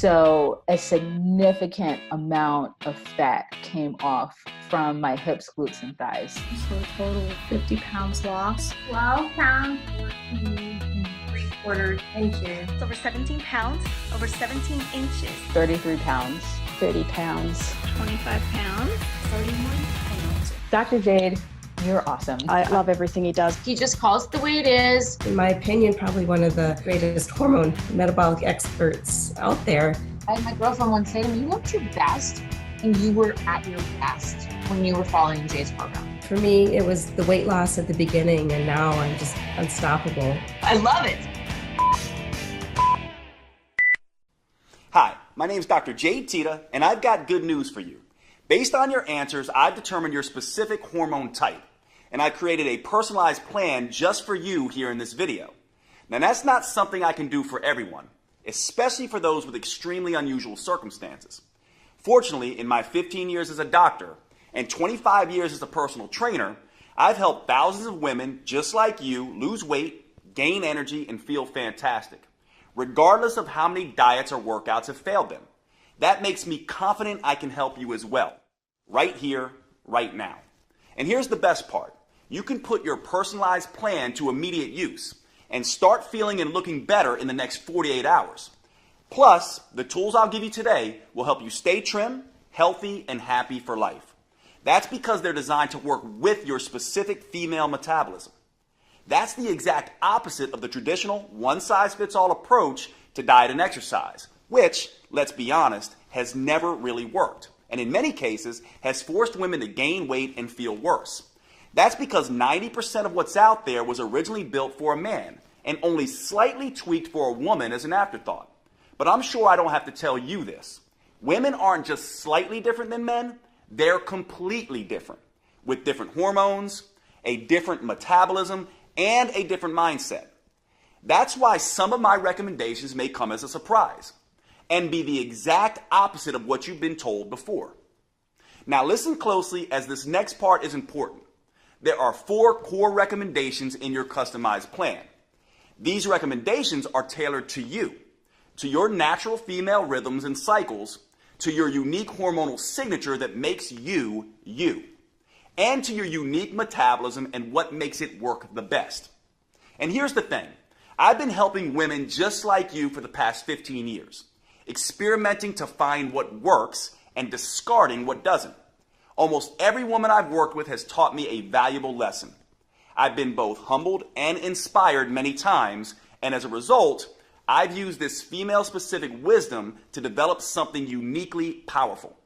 So a significant amount of fat came off from my hips, glutes, and thighs. So a total of 50 pounds lost. 12 pounds, 14 3/4 inches. It's over 17 pounds, over 17 inches. 33 pounds. 30 pounds. 25 pounds. 31 pounds. Dr. Jade, you're awesome. I love everything he does. He just calls it the way it is. In my opinion, probably one of the greatest hormone metabolic experts out there. I had my girlfriend once say to me, you looked your best, and you were at your best when you were following Jay's program. For me, it was the weight loss at the beginning, and now I'm just unstoppable. I love it. Hi, my name is Dr. Jade Tita, and I've got good news for you. Based on your answers, I've determined your specific hormone type, and I created a personalized plan just for you here in this video. Now, that's not something I can do for everyone, especially for those with extremely unusual circumstances. Fortunately, in my 15 years as a doctor and 25 years as a personal trainer, I've helped thousands of women just like you lose weight, gain energy, and feel fantastic, regardless of how many diets or workouts have failed them. That makes me confident I can help you as well, right here, right now. And here's the best part. You can put your personalized plan to immediate use and start feeling and looking better in the next 48 hours. Plus, the tools I'll give you today will help you stay trim, healthy, and happy for life. That's because they're designed to work with your specific female metabolism. That's the exact opposite of the traditional one-size-fits-all approach to diet and exercise, which, let's be honest, has never really worked, and in many cases has forced women to gain weight and feel worse. That's because 90% of what's out there was originally built for a man and only slightly tweaked for a woman as an afterthought. But I'm sure I don't have to tell you this. Women aren't just slightly different than men, they're completely different, with different hormones, a different metabolism, and a different mindset. That's why some of my recommendations may come as a surprise and be the exact opposite of what you've been told before. Now listen closely, as this next part is important. There are 4 core recommendations in your customized plan. These recommendations are tailored to you, to your natural female rhythms and cycles, to your unique hormonal signature that makes you, you, and to your unique metabolism and what makes it work the best. And here's the thing. I've been helping women just like you for the past 15 years, experimenting to find what works and discarding what doesn't. Almost every woman I've worked with has taught me a valuable lesson. I've been both humbled and inspired many times, and as a result, I've used this female-specific wisdom to develop something uniquely powerful.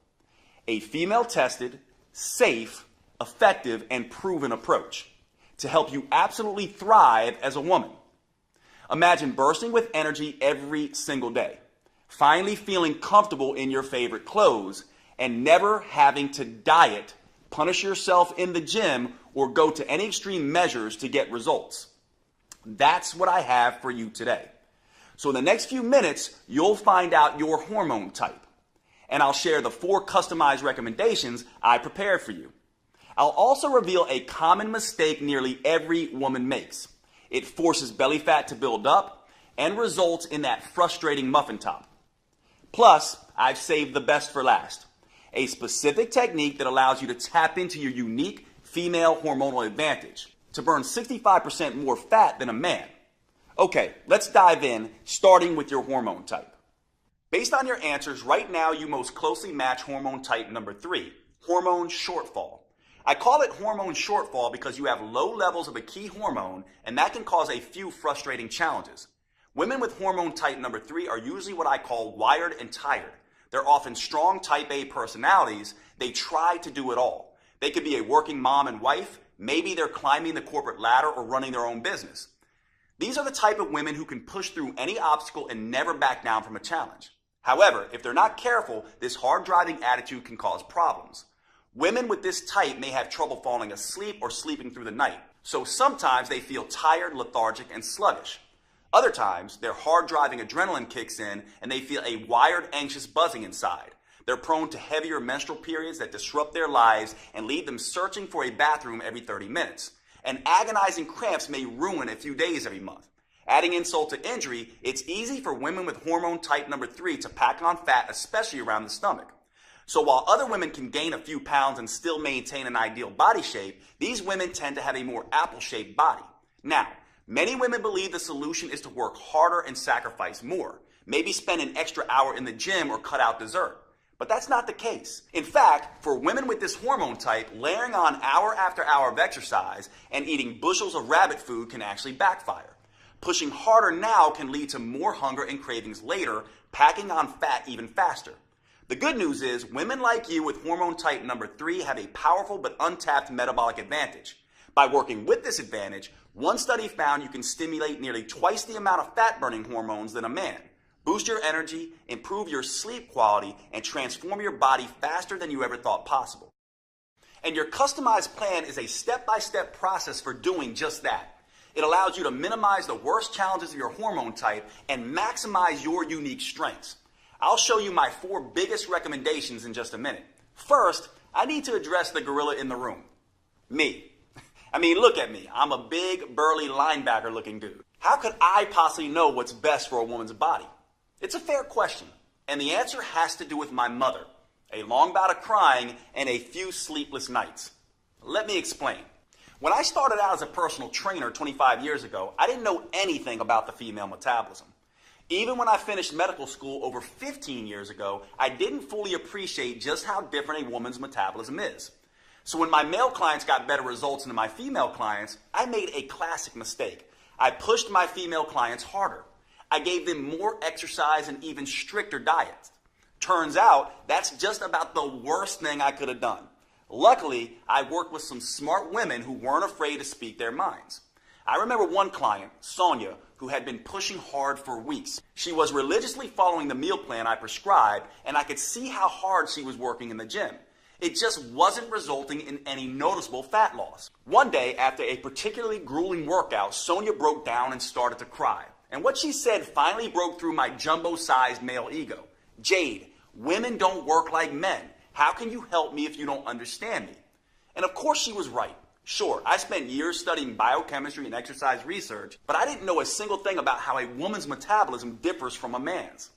A female-tested, safe, effective, and proven approach to help you absolutely thrive as a woman. Imagine bursting with energy every single day, finally feeling comfortable in your favorite clothes, and never having to diet, punish yourself in the gym, or go to any extreme measures to get results. That's what I have for you today. So in the next few minutes, you'll find out your hormone type, and I'll share the 4 customized recommendations I prepared for you. I'll also reveal a common mistake nearly every woman makes. It forces belly fat to build up and results in that frustrating muffin top. Plus, I've saved the best for last. A specific technique that allows you to tap into your unique female hormonal advantage to burn 65% more fat than a man. Okay, let's dive in, starting with your hormone type. Based on your answers, right now you most closely match hormone type number 3, hormone shortfall. I call it hormone shortfall because you have low levels of a key hormone, and that can cause a few frustrating challenges. Women with hormone type number 3 are usually what I call wired and tired. They're often strong type A personalities. They try to do it all. They could be a working mom and wife. Maybe they're climbing the corporate ladder or running their own business. These are the type of women who can push through any obstacle and never back down from a challenge. However, if they're not careful, this hard-driving attitude can cause problems. Women with this type may have trouble falling asleep or sleeping through the night, so sometimes they feel tired, lethargic, and sluggish. Other times, their hard-driving adrenaline kicks in and they feel a wired, anxious buzzing inside. They're prone to heavier menstrual periods that disrupt their lives and lead them searching for a bathroom every 30 minutes. And agonizing cramps may ruin a few days every month. Adding insult to injury, it's easy for women with hormone type number 3 to pack on fat, especially around the stomach. So while other women can gain a few pounds and still maintain an ideal body shape, these women tend to have a more apple-shaped body. Now, many women believe the solution is to work harder and sacrifice more, maybe spend an extra hour in the gym or cut out dessert. But that's not the case. In fact, for women with this hormone type, layering on hour after hour of exercise and eating bushels of rabbit food can actually backfire. Pushing harder now can lead to more hunger and cravings later, packing on fat even faster. The good news is women like you with hormone type number 3 have a powerful but untapped metabolic advantage. By working with this advantage, one study found you can stimulate nearly twice the amount of fat-burning hormones than a man, boost your energy, improve your sleep quality, and transform your body faster than you ever thought possible. And your customized plan is a step-by-step process for doing just that. It allows you to minimize the worst challenges of your hormone type and maximize your unique strengths. I'll show you my 4 biggest recommendations in just a minute. First, I need to address the gorilla in the room. Me. I mean, look at me. I'm a big, burly linebacker looking dude. How could I possibly know what's best for a woman's body? It's a fair question, and the answer has to do with my mother, a long bout of crying, and a few sleepless nights. Let me explain. When I started out as a personal trainer 25 years ago, I didn't know anything about the female metabolism. Even when I finished medical school over 15 years ago, I didn't fully appreciate just how different a woman's metabolism is. So when my male clients got better results than my female clients, I made a classic mistake. I pushed my female clients harder. I gave them more exercise and even stricter diets. Turns out, that's just about the worst thing I could have done. Luckily, I worked with some smart women who weren't afraid to speak their minds. I remember one client, Sonia, who had been pushing hard for weeks. She was religiously following the meal plan I prescribed, and I could see how hard she was working in the gym. It just wasn't resulting in any noticeable fat loss. One day, after a particularly grueling workout, Sonia broke down and started to cry. And what she said finally broke through my jumbo-sized male ego. "Jade, women don't work like men. How can you help me if you don't understand me?" And of course she was right. Sure, I spent years studying biochemistry and exercise research, but I didn't know a single thing about how a woman's metabolism differs from a man's.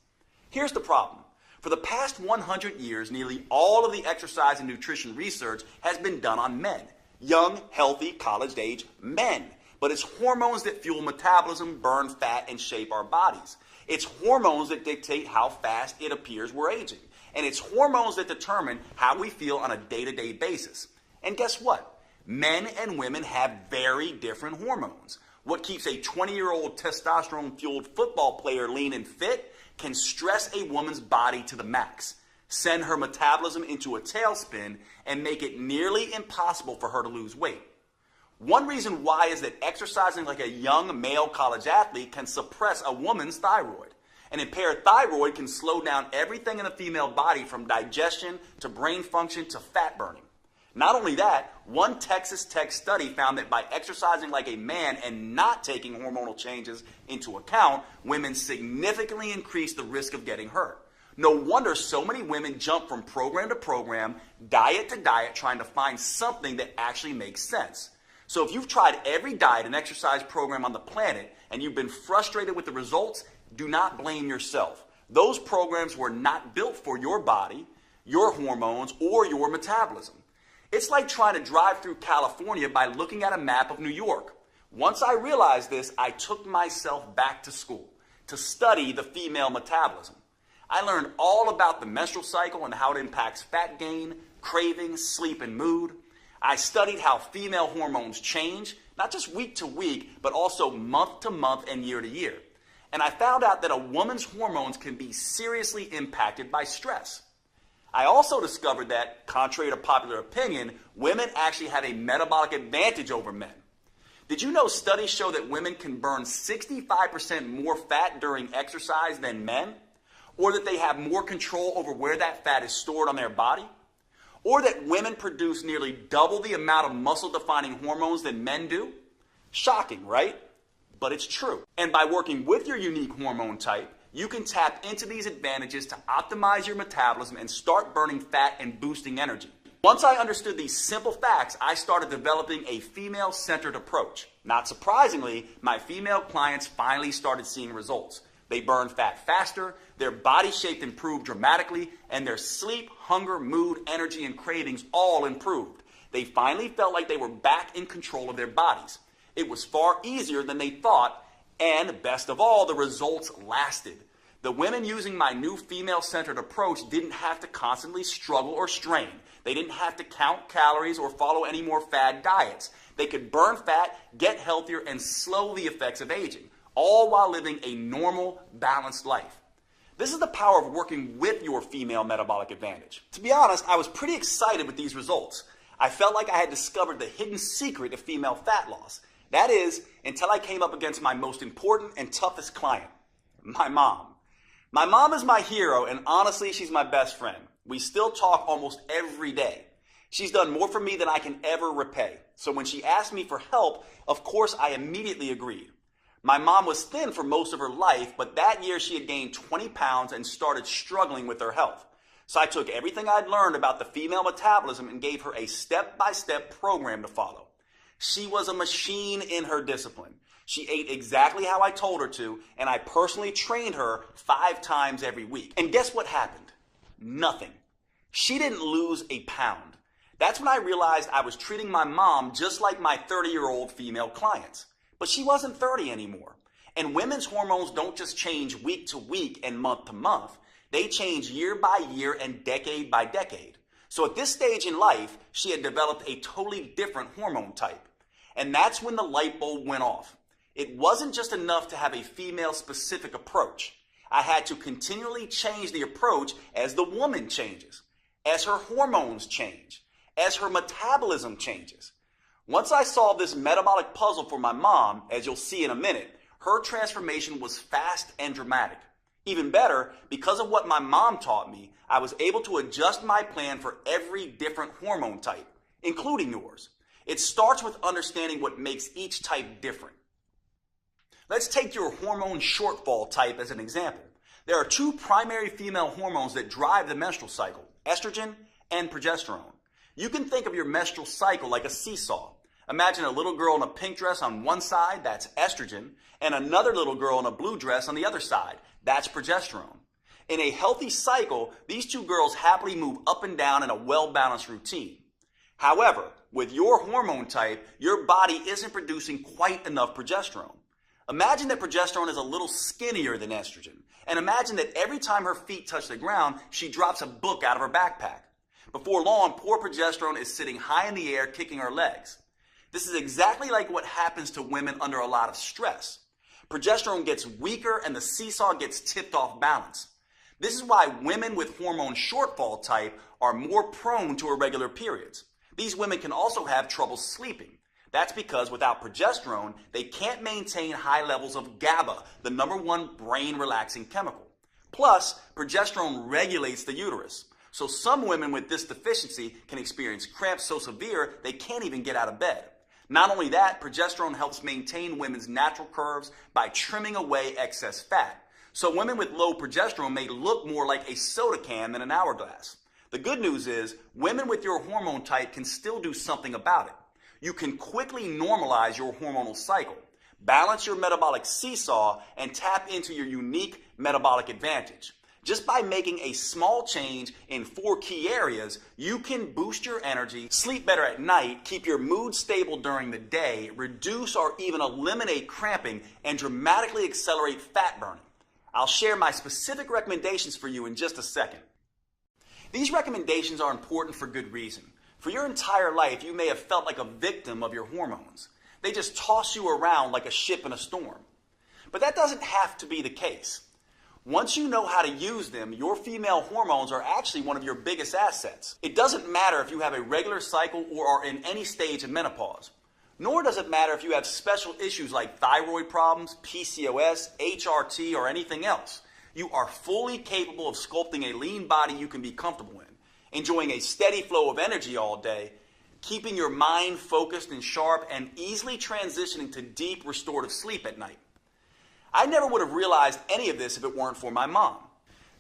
Here's the problem. For the past 100 years, nearly all of the exercise and nutrition research has been done on men. Young, healthy, college-age men. But it's hormones that fuel metabolism, burn fat, and shape our bodies. It's hormones that dictate how fast it appears we're aging. And it's hormones that determine how we feel on a day-to-day basis. And guess what? Men and women have very different hormones. What keeps a 20-year-old testosterone-fueled football player lean and fit can stress a woman's body to the max, send her metabolism into a tailspin, and make it nearly impossible for her to lose weight. One reason why is that exercising like a young male college athlete can suppress a woman's thyroid. An impaired thyroid can slow down everything in the female body from digestion to brain function to fat burning. Not only that, one Texas Tech study found that by exercising like a man and not taking hormonal changes into account, women significantly increase the risk of getting hurt. No wonder so many women jump from program to program, diet to diet, trying to find something that actually makes sense. So if you've tried every diet and exercise program on the planet and you've been frustrated with the results, do not blame yourself. Those programs were not built for your body, your hormones, or your metabolism. It's like trying to drive through California by looking at a map of New York. Once I realized this, I took myself back to school to study the female metabolism. I learned all about the menstrual cycle and how it impacts fat gain, cravings, sleep, and mood. I studied how female hormones change, not just week to week, but also month to month and year to year. And I found out that a woman's hormones can be seriously impacted by stress. I also discovered that, contrary to popular opinion, women actually have a metabolic advantage over men. Did you know studies show that women can burn 65% more fat during exercise than men? Or that they have more control over where that fat is stored on their body? Or that women produce nearly double the amount of muscle-defining hormones than men do? Shocking, right? But it's true. And by working with your unique hormone type, you can tap into these advantages to optimize your metabolism and start burning fat and boosting energy. Once I understood these simple facts, I started developing a female-centered approach. Not surprisingly, my female clients finally started seeing results. They burned fat faster, their body shape improved dramatically, and their sleep, hunger, mood, energy, and cravings all improved. They finally felt like they were back in control of their bodies. It was far easier than they thought, and best of all, the results lasted. The women using my new female-centered approach didn't have to constantly struggle or strain. They didn't have to count calories or follow any more fad diets. They could burn fat, get healthier, and slow the effects of aging, all while living a normal, balanced life. This is the power of working with your female metabolic advantage. To be honest, I was pretty excited with these results. I felt like I had discovered the hidden secret of female fat loss. That is, until I came up against my most important and toughest client, my mom. My mom is my hero, and honestly, she's my best friend. We still talk almost every day. She's done more for me than I can ever repay. So when she asked me for help, of course, I immediately agreed. My mom was thin for most of her life, but that year she had gained 20 pounds and started struggling with her health. So I took everything I'd learned about the female metabolism and gave her a step-by-step program to follow. She was a machine in her discipline. She ate exactly how I told her to, and I personally trained her 5 times every week. And guess what happened? Nothing. She didn't lose a pound. That's when I realized I was treating my mom just like my 30-year-old female clients. But she wasn't 30 anymore. And women's hormones don't just change week to week and month to month. They change year by year and decade by decade. So at this stage in life, she had developed a totally different hormone type. And that's when the light bulb went off. It wasn't just enough to have a female-specific approach. I had to continually change the approach as the woman changes, as her hormones change, as her metabolism changes. Once I solved this metabolic puzzle for my mom, as you'll see in a minute, her transformation was fast and dramatic. Even better, because of what my mom taught me, I was able to adjust my plan for every different hormone type, including yours. It starts with understanding what makes each type different. Let's take your hormone shortfall type as an example. There are 2 primary female hormones that drive the menstrual cycle, estrogen and progesterone. You can think of your menstrual cycle like a seesaw. Imagine a little girl in a pink dress on one side, that's estrogen, and another little girl in a blue dress on the other side, that's progesterone. In a healthy cycle, these 2 girls happily move up and down in a well-balanced routine. However, with your hormone type, your body isn't producing quite enough progesterone. Imagine that progesterone is a little skinnier than estrogen, and imagine that every time her feet touch the ground, she drops a book out of her backpack. Before long, poor progesterone is sitting high in the air, kicking her legs. This is exactly like what happens to women under a lot of stress. Progesterone gets weaker and the seesaw gets tipped off balance. This is why women with hormone shortfall type are more prone to irregular periods. These women can also have trouble sleeping. That's because without progesterone, they can't maintain high levels of GABA, the #1 brain-relaxing chemical. Plus, progesterone regulates the uterus. So some women with this deficiency can experience cramps so severe they can't even get out of bed. Not only that, progesterone helps maintain women's natural curves by trimming away excess fat. So women with low progesterone may look more like a soda can than an hourglass. The good news is, women with your hormone type can still do something about it. You can quickly normalize your hormonal cycle, balance your metabolic seesaw, and tap into your unique metabolic advantage. Just by making a small change in 4 key areas, you can boost your energy, sleep better at night, keep your mood stable during the day, reduce or even eliminate cramping, and dramatically accelerate fat burning. I'll share my specific recommendations for you in just a second. These recommendations are important for good reason. For your entire life, you may have felt like a victim of your hormones. They just toss you around like a ship in a storm. But that doesn't have to be the case. Once you know how to use them, your female hormones are actually one of your biggest assets. It doesn't matter if you have a regular cycle or are in any stage of menopause. Nor does it matter if you have special issues like thyroid problems, PCOS, HRT, or anything else. You are fully capable of sculpting a lean body you can be comfortable in, enjoying a steady flow of energy all day, keeping your mind focused and sharp, and easily transitioning to deep restorative sleep at night. I never would have realized any of this if it weren't for my mom.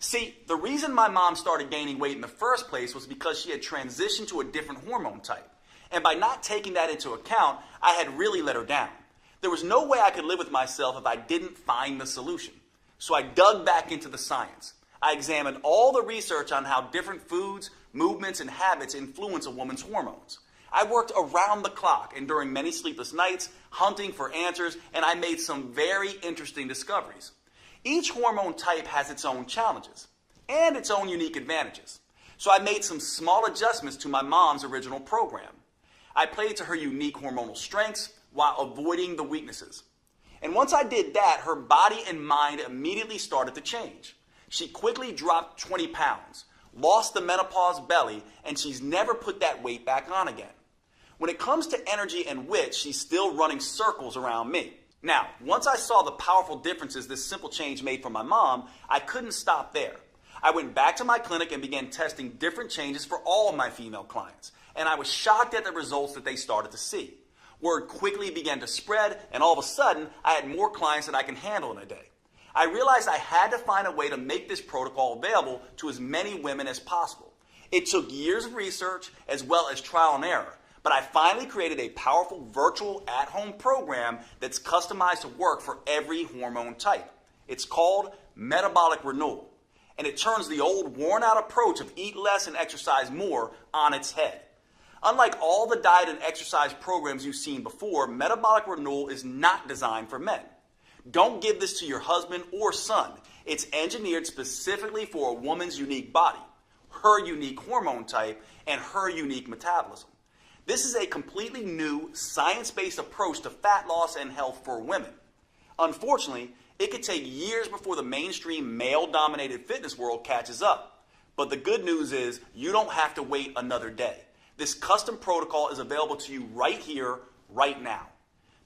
See, the reason my mom started gaining weight in the first place was because she had transitioned to a different hormone type. And by not taking that into account, I had really let her down. There was no way I could live with myself if I didn't find the solution. So I dug back into the science. I examined all the research on how different foods, movements, and habits influence a woman's hormones. I worked around the clock and during many sleepless nights, hunting for answers, and I made some very interesting discoveries. Each hormone type has its own challenges and its own unique advantages. So I made some small adjustments to my mom's original program. I played to her unique hormonal strengths while avoiding the weaknesses. And once I did that, her body and mind immediately started to change. She quickly dropped 20 pounds, lost the menopause belly, and she's never put that weight back on again. When it comes to energy and wit, she's still running circles around me. Now, once I saw the powerful differences this simple change made for my mom, I couldn't stop there. I went back to my clinic and began testing different changes for all of my female clients, and I was shocked at the results that they started to see. Word quickly began to spread, and all of a sudden, I had more clients than I can handle in a day. I realized I had to find a way to make this protocol available to as many women as possible. It took years of research as well as trial and error, but I finally created a powerful virtual at-home program that's customized to work for every hormone type. It's called Metabolic Renewal, and it turns the old worn-out approach of eat less and exercise more on its head. Unlike all the diet and exercise programs you've seen before, Metabolic Renewal is not designed for men. Don't give this to your husband or son. It's engineered specifically for a woman's unique body, her unique hormone type, and her unique metabolism. This is a completely new, science-based approach to fat loss and health for women. Unfortunately, it could take years before the mainstream male-dominated fitness world catches up. But the good news is you don't have to wait another day. This custom protocol is available to you right here, right now.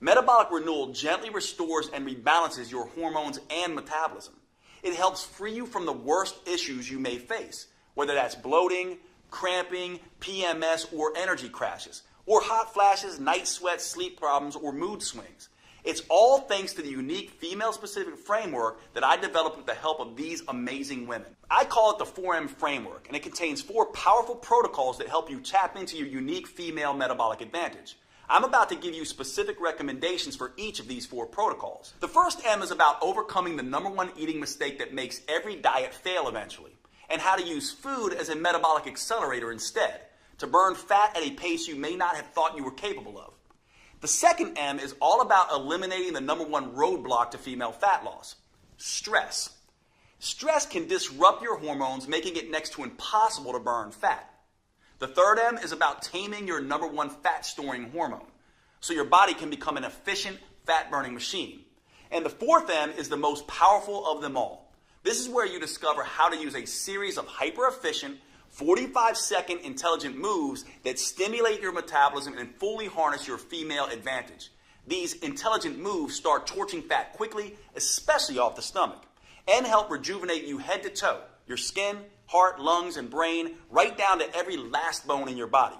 Metabolic Renewal gently restores and rebalances your hormones and metabolism. It helps free you from the worst issues you may face, whether that's bloating, cramping, PMS, or energy crashes, or hot flashes, night sweats, sleep problems, or mood swings. It's all thanks to the unique female-specific framework that I developed with the help of these amazing women. I call it the 4M framework, and it contains 4 powerful protocols that help you tap into your unique female metabolic advantage. I'm about to give you specific recommendations for each of these 4 protocols. The first M is about overcoming the #1 eating mistake that makes every diet fail eventually, and how to use food as a metabolic accelerator instead, to burn fat at a pace you may not have thought you were capable of. The second M is all about eliminating the #1 roadblock to female fat loss: stress. Stress can disrupt your hormones, making it next to impossible to burn fat. The third M is about taming your #1 fat-storing hormone, so your body can become an efficient fat-burning machine. And the fourth M is the most powerful of them all. This is where you discover how to use a series of hyper-efficient, 45-second intelligent moves that stimulate your metabolism and fully harness your female advantage. These intelligent moves start torching fat quickly, especially off the stomach, and help rejuvenate you head to toe, your skin, heart, lungs, and brain, right down to every last bone in your body.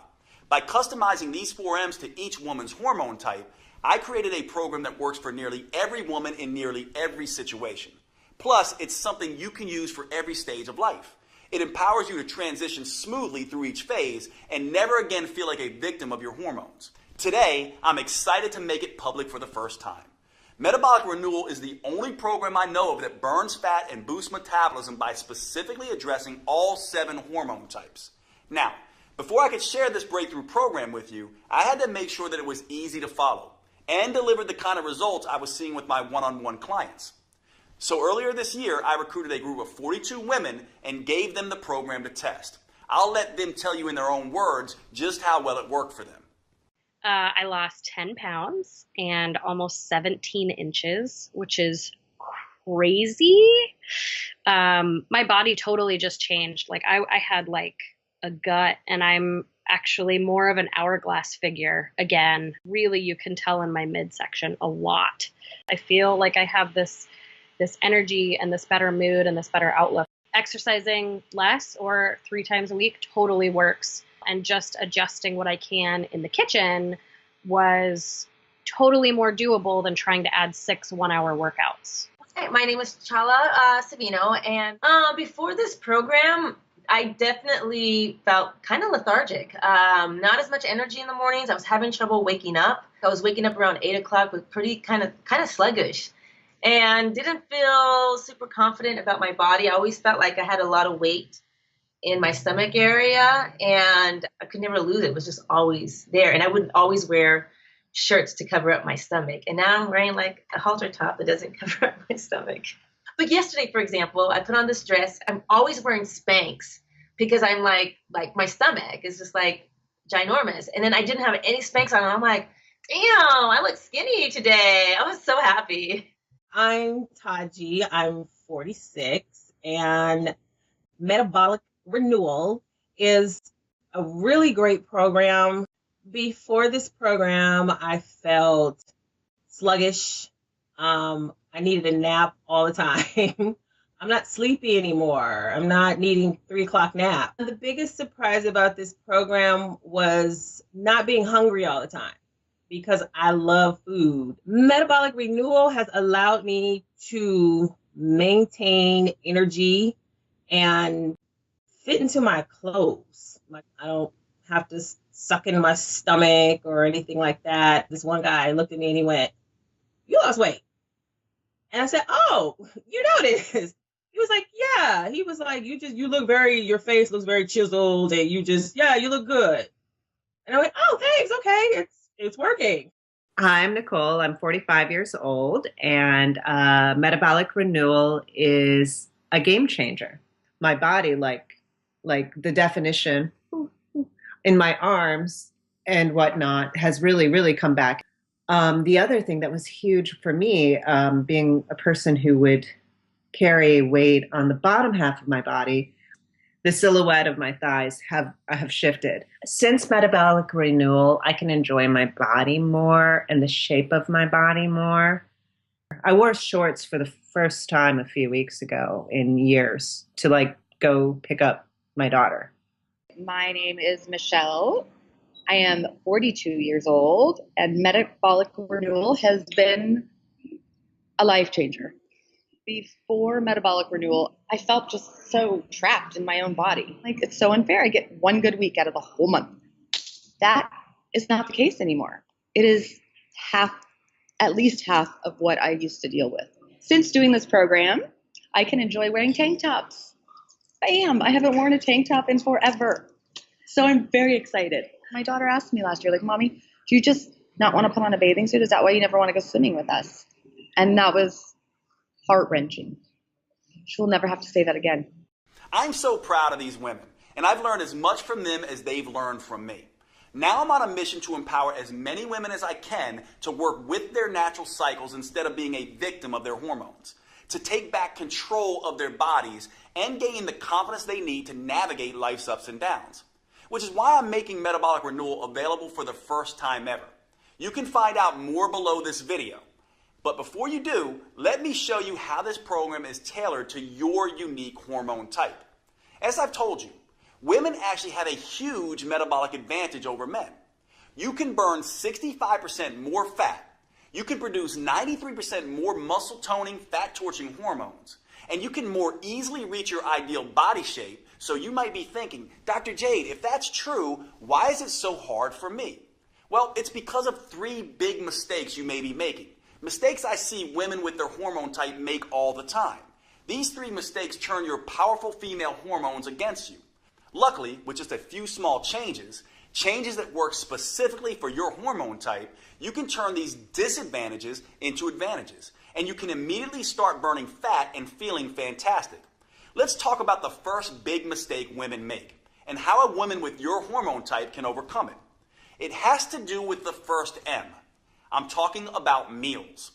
By customizing these 4 M's to each woman's hormone type, I created a program that works for nearly every woman in nearly every situation. Plus, it's something you can use for every stage of life. It empowers you to transition smoothly through each phase and never again feel like a victim of your hormones. Today, I'm excited to make it public for the first time. Metabolic Renewal is the only program I know of that burns fat and boosts metabolism by specifically addressing all 7 hormone types. Now, before I could share this breakthrough program with you, I had to make sure that it was easy to follow and delivered the kind of results I was seeing with my one-on-one clients. So earlier this year, I recruited a group of 42 women and gave them the program to test. I'll let them tell you in their own words just how well it worked for them. I lost 10 pounds and almost 17 inches, which is crazy. My body totally just changed. Like I had like a gut, and I'm actually more of an hourglass figure again. Really, you can tell in my midsection a lot. I feel like I have this energy and this better mood and this better outlook. Exercising less or 3 times a week totally works. And just adjusting what I can in the kitchen was totally more doable than trying to add 6 one-hour workouts. Hey, my name is Chala Savino, and before this program, I definitely felt kind of lethargic. Not as much energy in the mornings. I was having trouble waking up. I was waking up around 8 o'clock with pretty kind of sluggish, and didn't feel super confident about my body. I always felt like I had a lot of weight in my stomach area, and I could never lose it. It was just always there, and I would always wear shirts to cover up my stomach. And now I'm wearing like a halter top that doesn't cover up my stomach. But yesterday, for example, I put on this dress. I'm always wearing Spanx because I'm like my stomach is just like ginormous. And then I didn't have any Spanx on. And I'm like, damn, I look skinny today. I was so happy. I'm Taji. I'm 46, and Metabolic Renewal is a really great program. Before this program, I felt sluggish. I needed a nap all the time. I'm not sleepy anymore. I'm not needing 3 o'clock nap. The biggest surprise about this program was not being hungry all the time because I love food. Metabolic Renewal has allowed me to maintain energy and fit into my clothes. Like, I don't have to suck in my stomach or anything like that. This one guy looked at me and he went, "You lost weight." And I said, "Oh, you noticed?" He was like, "Yeah." He was like, you look your face looks very chiseled, and you look good." And I went, "Oh, thanks. Okay. It's working." Hi, I'm Nicole. I'm 45 years old, and Metabolic Renewal is a game changer. My body, like the definition in my arms and whatnot, has really, really come back. The other thing that was huge for me, being a person who would carry weight on the bottom half of my body, the silhouette of my thighs have shifted. Since Metabolic Renewal, I can enjoy my body more and the shape of my body more. I wore shorts for the first time a few weeks ago in years to go pick up my daughter. My name is Michelle. I am 42 years old, and Metabolic Renewal has been a life changer. Before Metabolic Renewal, I felt just so trapped in my own body. Like, it's so unfair. I get one good week out of the whole month. That is not the case anymore. It is at least half of what I used to deal with. Since doing this program, I can enjoy wearing tank tops. Bam! I haven't worn a tank top in forever. So I'm very excited. My daughter asked me last year, like, "Mommy, do you just not want to put on a bathing suit? Is that why you never want to go swimming with us?" And that was heart-wrenching. She'll never have to say that again. I'm so proud of these women, and I've learned as much from them as they've learned from me. Now I'm on a mission to empower as many women as I can to work with their natural cycles instead of being a victim of their hormones, to take back control of their bodies and gain the confidence they need to navigate life's ups and downs. Which is why I'm making Metabolic Renewal available for the first time ever. You can find out more below this video. But before you do, let me show you how this program is tailored to your unique hormone type. As I've told you, women actually have a huge metabolic advantage over men. You can burn 65% more fat. You can produce 93% more muscle toning, fat torching hormones. And you can more easily reach your ideal body shape. So you might be thinking, "Dr. Jade, if that's true, why is it so hard for me?" Well, it's because of 3 big mistakes you may be making. Mistakes I see women with their hormone type make all the time. These 3 mistakes turn your powerful female hormones against you. Luckily, with just a few small changes that work specifically for your hormone type, you can turn these disadvantages into advantages. And you can immediately start burning fat and feeling fantastic. Let's talk about the first big mistake women make and how a woman with your hormone type can overcome it. It has to do with the first M. I'm talking about meals.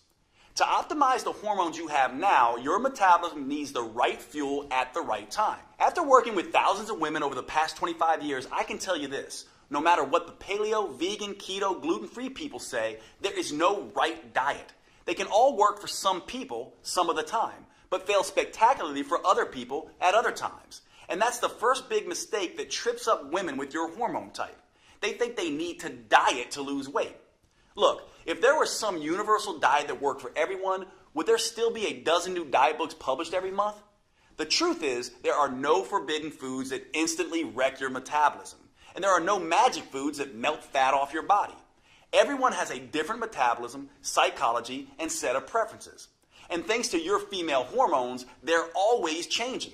To optimize the hormones you have now, your metabolism needs the right fuel at the right time. After working with thousands of women over the past 25 years, I can tell you this. No matter what the paleo, vegan, keto, gluten-free people say, there is no right diet. They can all work for some people some of the time, but fail spectacularly for other people at other times. And that's the first big mistake that trips up women with your hormone type. They think they need to diet to lose weight. Look, if there was some universal diet that worked for everyone, would there still be a dozen new diet books published every month? The truth is, there are no forbidden foods that instantly wreck your metabolism, and there are no magic foods that melt fat off your body. Everyone has a different metabolism, psychology, and set of preferences. And thanks to your female hormones, they're always changing.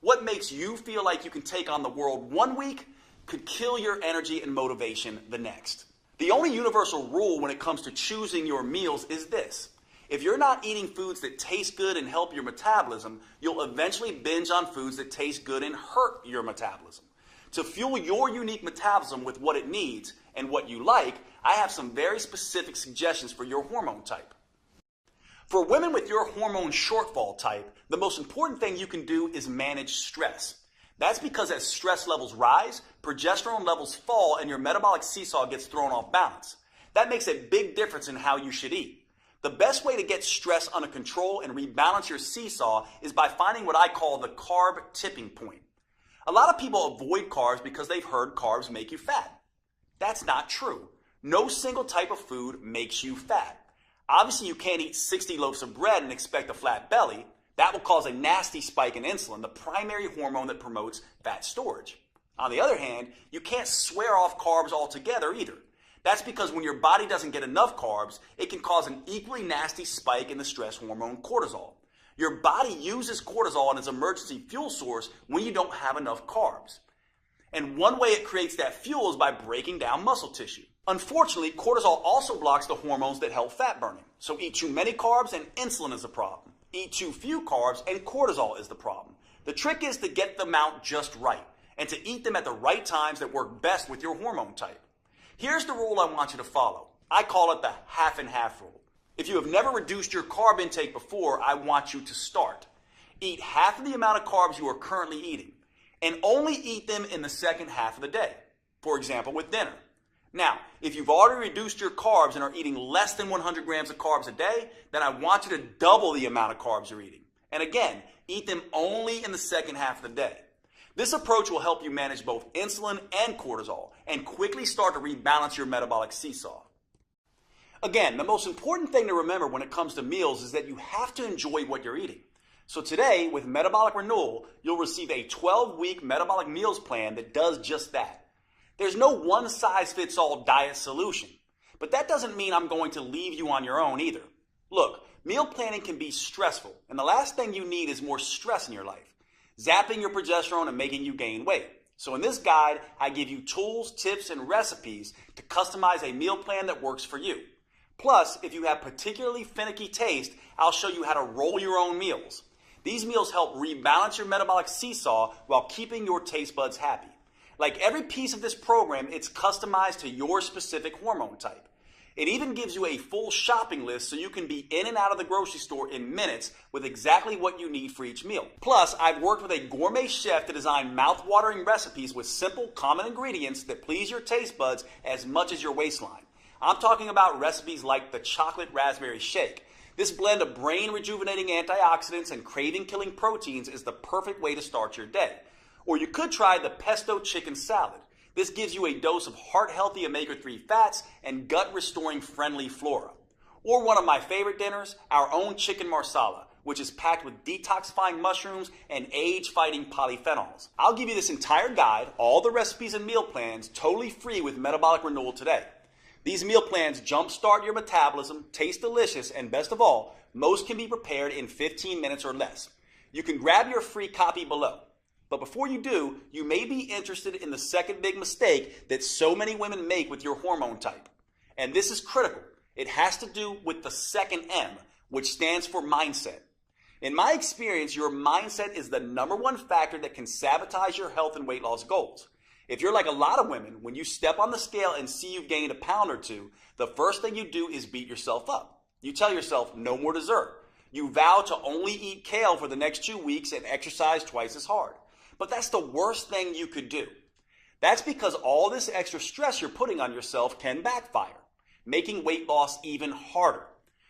What makes you feel like you can take on the world one week could kill your energy and motivation the next. The only universal rule when it comes to choosing your meals is this. If you're not eating foods that taste good and help your metabolism, you'll eventually binge on foods that taste good and hurt your metabolism. To fuel your unique metabolism with what it needs and what you like, I have some very specific suggestions for your hormone type. For women with your hormone shortfall type, the most important thing you can do is manage stress. That's because as stress levels rise, progesterone levels fall and your metabolic seesaw gets thrown off balance. That makes a big difference in how you should eat. The best way to get stress under control and rebalance your seesaw is by finding what I call the carb tipping point. A lot of people avoid carbs because they've heard carbs make you fat. That's not true. No single type of food makes you fat. Obviously, you can't eat 60 loaves of bread and expect a flat belly. That will cause a nasty spike in insulin, the primary hormone that promotes fat storage. On the other hand, you can't swear off carbs altogether either. That's because when your body doesn't get enough carbs, it can cause an equally nasty spike in the stress hormone cortisol. Your body uses cortisol as an emergency fuel source when you don't have enough carbs. And one way it creates that fuel is by breaking down muscle tissue. Unfortunately, cortisol also blocks the hormones that help fat burning. So eat too many carbs and insulin is the problem. Eat too few carbs and cortisol is the problem. The trick is to get the amount just right and to eat them at the right times that work best with your hormone type. Here's the rule I want you to follow. I call it the half and half rule. If you have never reduced your carb intake before, I want you to start. Eat half of the amount of carbs you are currently eating and only eat them in the second half of the day. For example, with dinner. Now, if you've already reduced your carbs and are eating less than 100 grams of carbs a day, then I want you to double the amount of carbs you're eating. And again, eat them only in the second half of the day. This approach will help you manage both insulin and cortisol and quickly start to rebalance your metabolic seesaw. Again, the most important thing to remember when it comes to meals is that you have to enjoy what you're eating. So today, with Metabolic Renewal, you'll receive a 12-week metabolic meals plan that does just that. There's no one-size-fits-all diet solution, but that doesn't mean I'm going to leave you on your own either. Look, meal planning can be stressful, and the last thing you need is more stress in your life, zapping your progesterone and making you gain weight. So in this guide, I give you tools, tips, and recipes to customize a meal plan that works for you. Plus, if you have particularly finicky taste, I'll show you how to roll your own meals. These meals help rebalance your metabolic seesaw while keeping your taste buds happy. Like every piece of this program, it's customized to your specific hormone type. It even gives you a full shopping list so you can be in and out of the grocery store in minutes with exactly what you need for each meal. Plus, I've worked with a gourmet chef to design mouth-watering recipes with simple, common ingredients that please your taste buds as much as your waistline. I'm talking about recipes like the chocolate raspberry shake. This blend of brain-rejuvenating antioxidants and craving-killing proteins is the perfect way to start your day. Or you could try the pesto chicken salad. This gives you a dose of heart-healthy omega-3 fats and gut-restoring friendly flora. Or one of my favorite dinners, our own chicken marsala, which is packed with detoxifying mushrooms and age-fighting polyphenols. I'll give you this entire guide, all the recipes and meal plans, totally free with Metabolic Renewal today. These meal plans jumpstart your metabolism, taste delicious, and best of all, most can be prepared in 15 minutes or less. You can grab your free copy below. But before you do, you may be interested in the second big mistake that so many women make with your hormone type. And this is critical. It has to do with the second M, which stands for mindset. In my experience, your mindset is the #1 factor that can sabotage your health and weight loss goals. If you're like a lot of women, when you step on the scale and see you've gained a pound or two, the first thing you do is beat yourself up. You tell yourself, no more dessert. You vow to only eat kale for the next 2 weeks and exercise twice as hard. But that's the worst thing you could do. That's because all this extra stress you're putting on yourself can backfire, making weight loss even harder.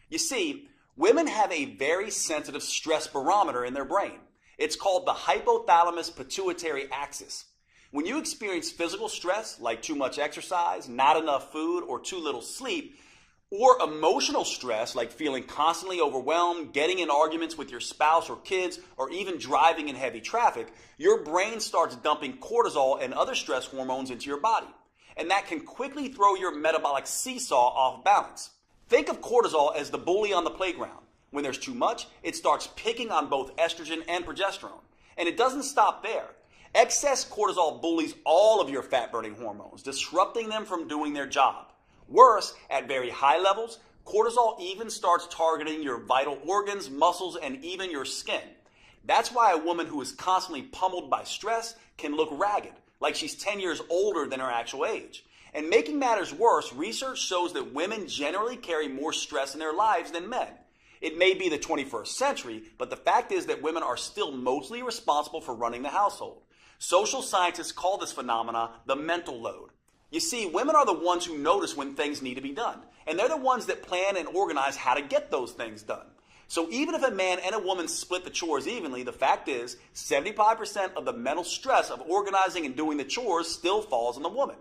You see, women have a very sensitive stress barometer in their brain. It's called the hypothalamus pituitary axis. When you experience physical stress, like too much exercise, not enough food, or too little sleep, Or emotional stress, like feeling constantly overwhelmed, getting in arguments with your spouse or kids, or even driving in heavy traffic, your brain starts dumping cortisol and other stress hormones into your body. And that can quickly throw your metabolic seesaw off balance. Think of cortisol as the bully on the playground. When there's too much, it starts picking on both estrogen and progesterone. And it doesn't stop there. Excess cortisol bullies all of your fat-burning hormones, disrupting them from doing their job. Worse, at very high levels, cortisol even starts targeting your vital organs, muscles, and even your skin. That's why a woman who is constantly pummeled by stress can look ragged, like she's 10 years older than her actual age. And making matters worse, research shows that women generally carry more stress in their lives than men. It may be the 21st century, but the fact is that women are still mostly responsible for running the household. Social scientists call this phenomena the mental load. You see, women are the ones who notice when things need to be done, and they're the ones that plan and organize how to get those things done. So even if a man and a woman split the chores evenly, the fact is 75% of the mental stress of organizing and doing the chores still falls on the woman.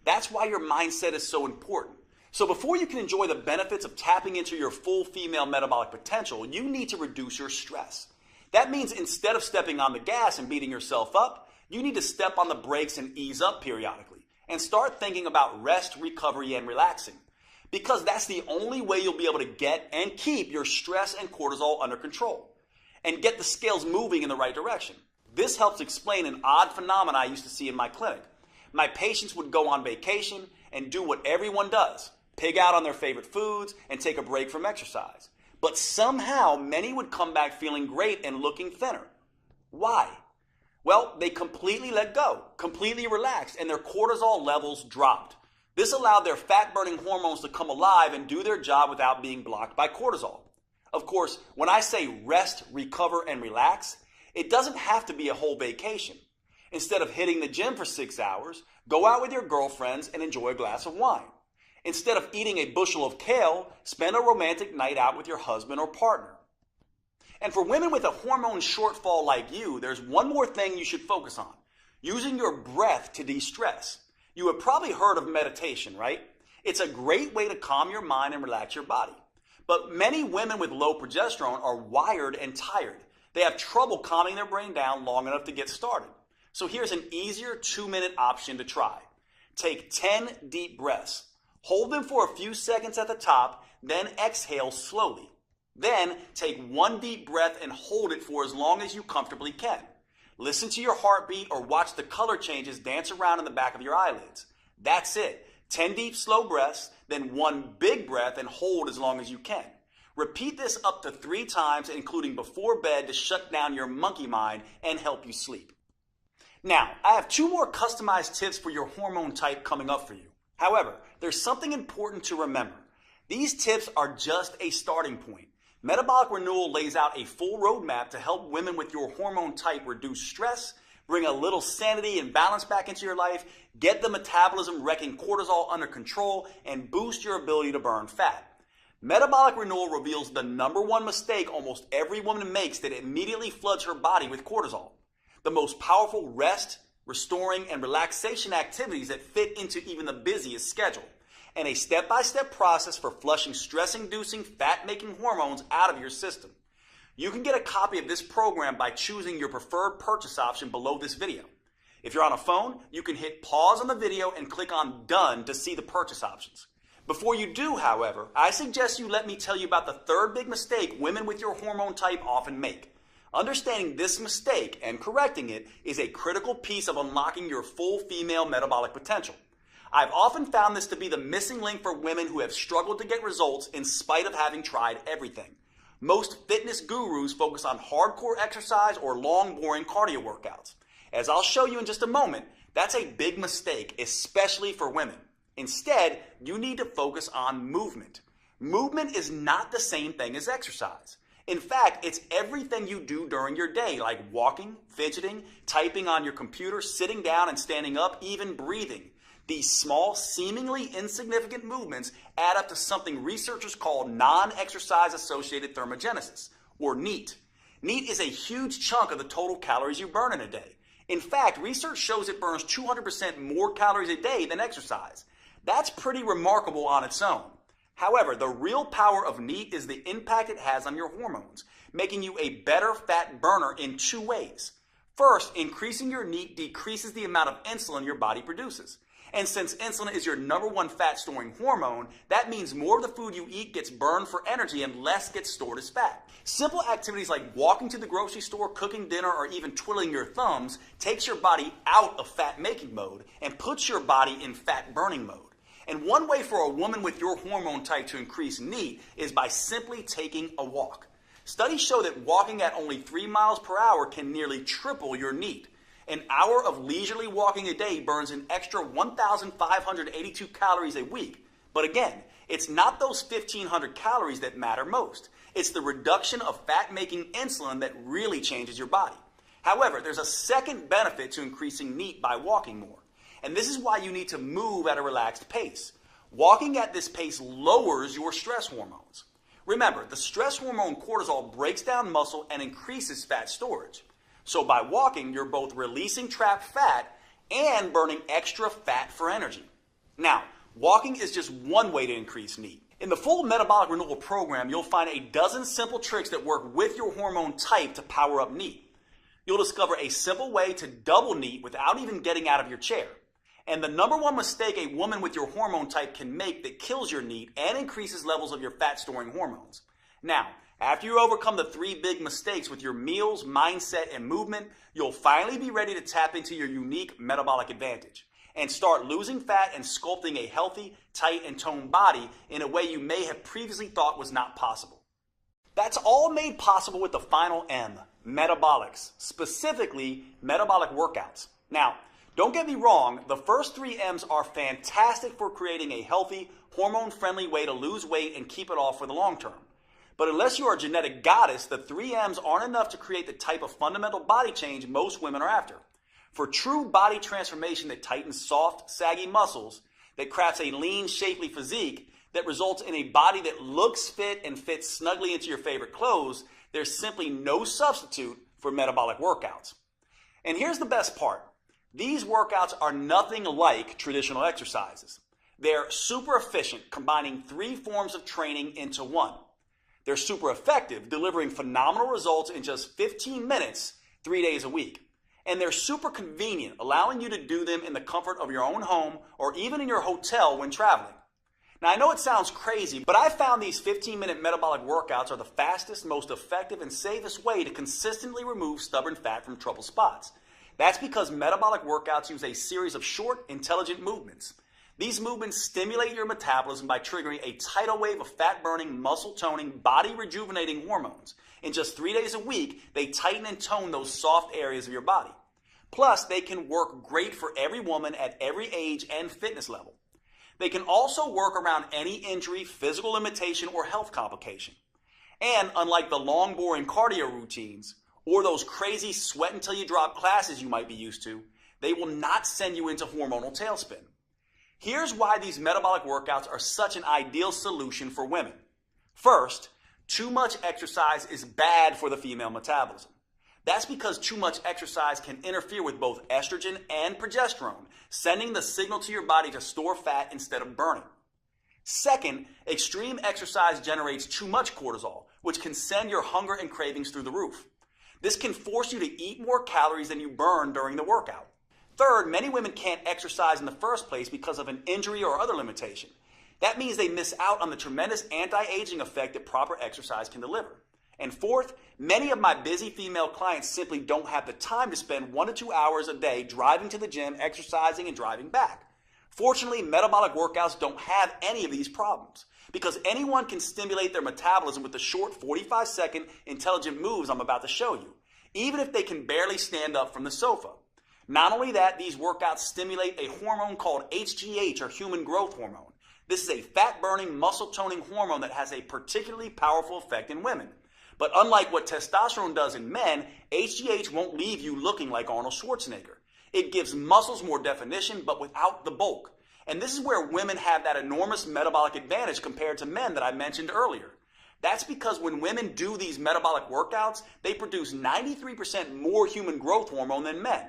That's why your mindset is so important. So before you can enjoy the benefits of tapping into your full female metabolic potential, you need to reduce your stress. That means instead of stepping on the gas and beating yourself up, you need to step on the brakes and ease up periodically. And start thinking about rest, recovery, and relaxing. Because that's the only way you'll be able to get and keep your stress and cortisol under control. And get the scales moving in the right direction. This helps explain an odd phenomenon I used to see in my clinic. My patients would go on vacation and do what everyone does. Pig out on their favorite foods and take a break from exercise. But somehow many would come back feeling great and looking thinner. Why? Well, they completely let go, completely relaxed, and their cortisol levels dropped. This allowed their fat-burning hormones to come alive and do their job without being blocked by cortisol. Of course, when I say rest, recover, and relax, it doesn't have to be a whole vacation. Instead of hitting the gym for 6 hours, go out with your girlfriends and enjoy a glass of wine. Instead of eating a bushel of kale, spend a romantic night out with your husband or partner. And for women with a hormone shortfall like you, there's one more thing you should focus on. Using your breath to de-stress. You have probably heard of meditation, right? It's a great way to calm your mind and relax your body. But many women with low progesterone are wired and tired. They have trouble calming their brain down long enough to get started. So here's an easier 2-minute option to try. Take 10 deep breaths. Hold them for a few seconds at the top, then exhale slowly. Then take 1 deep breath and hold it for as long as you comfortably can. Listen to your heartbeat or watch the color changes dance around in the back of your eyelids. That's it. 10 deep slow breaths, then 1 big breath and hold as long as you can. Repeat this up to 3 times, including before bed, to shut down your monkey mind and help you sleep. Now, I have 2 more customized tips for your hormone type coming up for you. However, there's something important to remember. These tips are just a starting point. Metabolic Renewal lays out a full roadmap to help women with your hormone type reduce stress, bring a little sanity and balance back into your life, get the metabolism wrecking cortisol under control, and boost your ability to burn fat. Metabolic Renewal reveals the #1 mistake almost every woman makes that immediately floods her body with cortisol. The most powerful rest, restoring, and relaxation activities that fit into even the busiest schedule. And a step-by-step process for flushing stress-inducing, fat-making hormones out of your system. You can get a copy of this program by choosing your preferred purchase option below this video. If you're on a phone, you can hit pause on the video and click on Done to see the purchase options. Before you do, however, I suggest you let me tell you about the 3rd big mistake women with your hormone type often make. Understanding this mistake and correcting it is a critical piece of unlocking your full female metabolic potential. I've often found this to be the missing link for women who have struggled to get results in spite of having tried everything. Most fitness gurus focus on hardcore exercise or long, boring cardio workouts. As I'll show you in just a moment, that's a big mistake, especially for women. Instead, you need to focus on movement. Movement is not the same thing as exercise. In fact, it's everything you do during your day, like walking, fidgeting, typing on your computer, sitting down and standing up, even breathing. These small, seemingly insignificant movements add up to something researchers call non-exercise associated thermogenesis, or NEAT. NEAT is a huge chunk of the total calories you burn in a day. In fact, research shows it burns 200% more calories a day than exercise. That's pretty remarkable on its own. However, the real power of NEAT is the impact it has on your hormones, making you a better fat burner in two ways. First, increasing your NEAT decreases the amount of insulin your body produces. And since insulin is your #1 fat-storing hormone, that means more of the food you eat gets burned for energy and less gets stored as fat. Simple activities like walking to the grocery store, cooking dinner, or even twiddling your thumbs takes your body out of fat-making mode and puts your body in fat-burning mode. And one way for a woman with your hormone type to increase NEAT is by simply taking a walk. Studies show that walking at only 3 miles per hour can nearly triple your NEAT. An hour of leisurely walking a day burns an extra 1,582 calories a week. But again, it's not those 1,500 calories that matter most. It's the reduction of fat-making insulin that really changes your body. However, there's a second benefit to increasing NEAT by walking more. And this is why you need to move at a relaxed pace. Walking at this pace lowers your stress hormones. Remember, the stress hormone cortisol breaks down muscle and increases fat storage. So by walking, you're both releasing trapped fat and burning extra fat for energy. Now, walking is just one way to increase NEAT. In the full Metabolic Renewal program, you'll find a dozen simple tricks that work with your hormone type to power up NEAT. You'll discover a simple way to double NEAT without even getting out of your chair. And the #1 mistake a woman with your hormone type can make that kills your NEAT and increases levels of your fat-storing hormones. Now, after you overcome the 3 big mistakes with your meals, mindset, and movement, you'll finally be ready to tap into your unique metabolic advantage and start losing fat and sculpting a healthy, tight, and toned body in a way you may have previously thought was not possible. That's all made possible with the final M, metabolics, specifically metabolic workouts. Now, don't get me wrong, the first 3 M's are fantastic for creating a healthy, hormone-friendly way to lose weight and keep it off for the long term. But unless you are a genetic goddess, the 3 M's aren't enough to create the type of fundamental body change most women are after. For true body transformation that tightens soft, saggy muscles, that crafts a lean, shapely physique, that results in a body that looks fit and fits snugly into your favorite clothes, there's simply no substitute for metabolic workouts. And here's the best part. These workouts are nothing like traditional exercises. They're super efficient, combining 3 forms of training into one. They're super effective, delivering phenomenal results in just 15 minutes, 3 days a week. And they're super convenient, allowing you to do them in the comfort of your own home or even in your hotel when traveling. Now, I know it sounds crazy, but I found these 15-minute metabolic workouts are the fastest, most effective, and safest way to consistently remove stubborn fat from trouble spots. That's because metabolic workouts use a series of short, intelligent movements. These movements stimulate your metabolism by triggering a tidal wave of fat-burning, muscle-toning, body-rejuvenating hormones. In just 3 days a week, they tighten and tone those soft areas of your body. Plus, they can work great for every woman at every age and fitness level. They can also work around any injury, physical limitation, or health complication. And unlike the long, boring cardio routines, or those crazy sweat until you drop classes you might be used to, they will not send you into hormonal tailspin. Here's why these metabolic workouts are such an ideal solution for women. First, too much exercise is bad for the female metabolism. That's because too much exercise can interfere with both estrogen and progesterone, sending the signal to your body to store fat instead of burning. Second, extreme exercise generates too much cortisol, which can send your hunger and cravings through the roof. This can force you to eat more calories than you burn during the workout. Third, many women can't exercise in the first place because of an injury or other limitation. That means they miss out on the tremendous anti-aging effect that proper exercise can deliver. And fourth, many of my busy female clients simply don't have the time to spend 1 to 2 hours a day driving to the gym, exercising, and driving back. Fortunately, metabolic workouts don't have any of these problems because anyone can stimulate their metabolism with the short 45-second intelligent moves I'm about to show you, even if they can barely stand up from the sofa. Not only that, these workouts stimulate a hormone called HGH, or human growth hormone. This is a fat-burning, muscle-toning hormone that has a particularly powerful effect in women. But unlike what testosterone does in men, HGH won't leave you looking like Arnold Schwarzenegger. It gives muscles more definition, but without the bulk. And this is where women have that enormous metabolic advantage compared to men that I mentioned earlier. That's because when women do these metabolic workouts, they produce 93% more human growth hormone than men.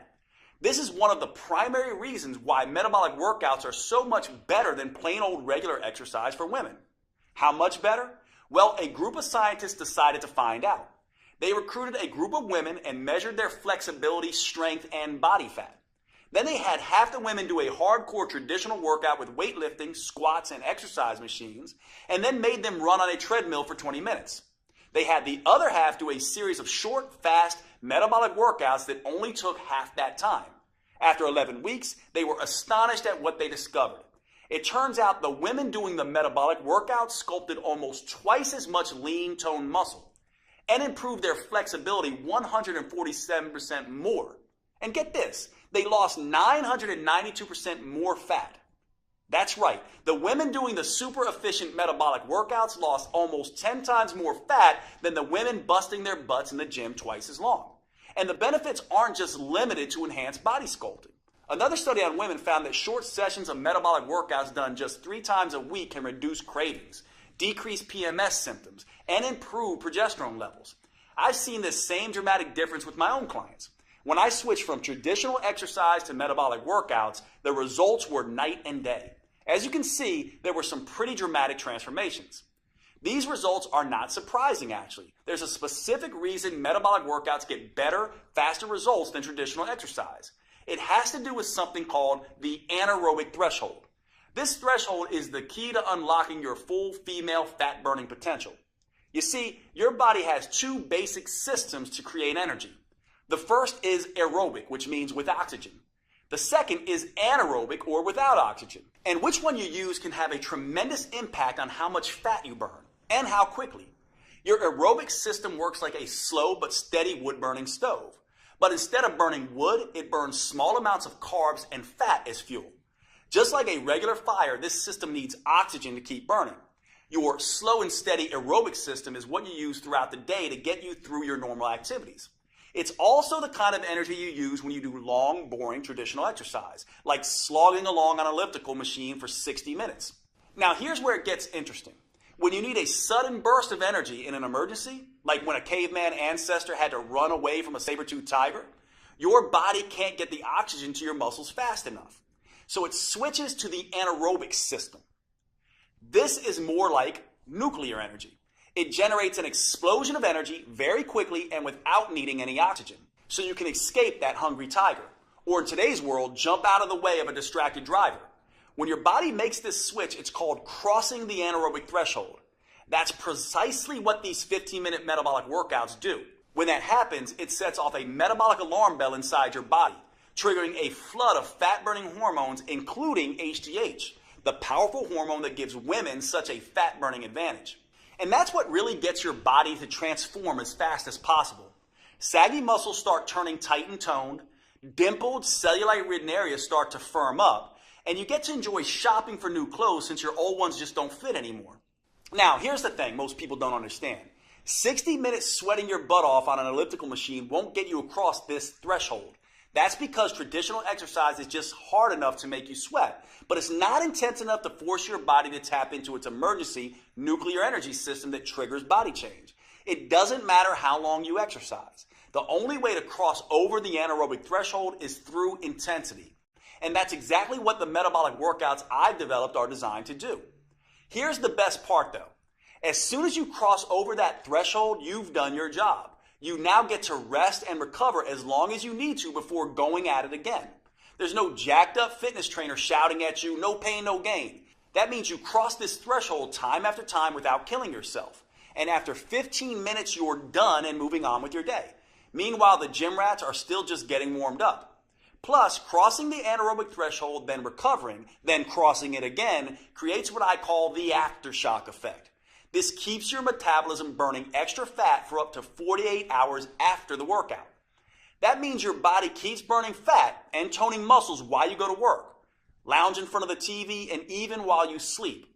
This is one of the primary reasons why metabolic workouts are so much better than plain old regular exercise for women. How much better? Well, a group of scientists decided to find out. They recruited a group of women and measured their flexibility, strength, and body fat. Then they had half the women do a hardcore traditional workout with weightlifting, squats, and exercise machines, and then made them run on a treadmill for 20 minutes. They had the other half do a series of short, fast, metabolic workouts that only took half that time. After 11 weeks, they were astonished at what they discovered. It turns out the women doing the metabolic workouts sculpted almost twice as much lean toned muscle and improved their flexibility 147% more. And get this, they lost 992% more fat. That's right, the women doing the super efficient metabolic workouts lost almost 10 times more fat than the women busting their butts in the gym twice as long. And the benefits aren't just limited to enhanced body sculpting. Another study on women found that short sessions of metabolic workouts done just 3 times a week can reduce cravings, decrease PMS symptoms, and improve progesterone levels. I've seen this same dramatic difference with my own clients. When I switched from traditional exercise to metabolic workouts, the results were night and day. As you can see, there were some pretty dramatic transformations. These results are not surprising, actually. There's a specific reason metabolic workouts get better, faster results than traditional exercise. It has to do with something called the anaerobic threshold. This threshold is the key to unlocking your full female fat-burning potential. You see, your body has 2 basic systems to create energy. The first is aerobic, which means with oxygen. The second is anaerobic, or without oxygen. And which one you use can have a tremendous impact on how much fat you burn and how quickly. Your aerobic system works like a slow but steady wood-burning stove. But instead of burning wood, it burns small amounts of carbs and fat as fuel. Just like a regular fire, this system needs oxygen to keep burning. Your slow and steady aerobic system is what you use throughout the day to get you through your normal activities. It's also the kind of energy you use when you do long, boring traditional exercise, like slogging along on an elliptical machine for 60 minutes. Now, here's where it gets interesting. When you need a sudden burst of energy in an emergency, like when a caveman ancestor had to run away from a saber-toothed tiger, your body can't get the oxygen to your muscles fast enough. So it switches to the anaerobic system. This is more like nuclear energy. It generates an explosion of energy very quickly and without needing any oxygen. So you can escape that hungry tiger, or in today's world, jump out of the way of a distracted driver. When your body makes this switch, it's called crossing the anaerobic threshold. That's precisely what these 15-minute metabolic workouts do. When that happens, it sets off a metabolic alarm bell inside your body, triggering a flood of fat-burning hormones, including HGH, the powerful hormone that gives women such a fat-burning advantage. And that's what really gets your body to transform as fast as possible. Saggy muscles start turning tight and toned, dimpled cellulite-ridden areas start to firm up, and you get to enjoy shopping for new clothes since your old ones just don't fit anymore. Now, here's the thing most people don't understand. 60 minutes sweating your butt off on an elliptical machine won't get you across this threshold. That's because traditional exercise is just hard enough to make you sweat, but it's not intense enough to force your body to tap into its emergency nuclear energy system that triggers body change. It doesn't matter how long you exercise. The only way to cross over the anaerobic threshold is through intensity. And that's exactly what the metabolic workouts I've developed are designed to do. Here's the best part though. As soon as you cross over that threshold, you've done your job. You now get to rest and recover as long as you need to before going at it again. There's no jacked up fitness trainer shouting at you, no pain, no gain. That means you cross this threshold time after time without killing yourself. And after 15 minutes, you're done and moving on with your day. Meanwhile, the gym rats are still just getting warmed up. Plus, crossing the anaerobic threshold, then recovering, then crossing it again, creates what I call the aftershock effect. This keeps your metabolism burning extra fat for up to 48 hours after the workout. That means your body keeps burning fat and toning muscles while you go to work, lounge in front of the TV, and even while you sleep.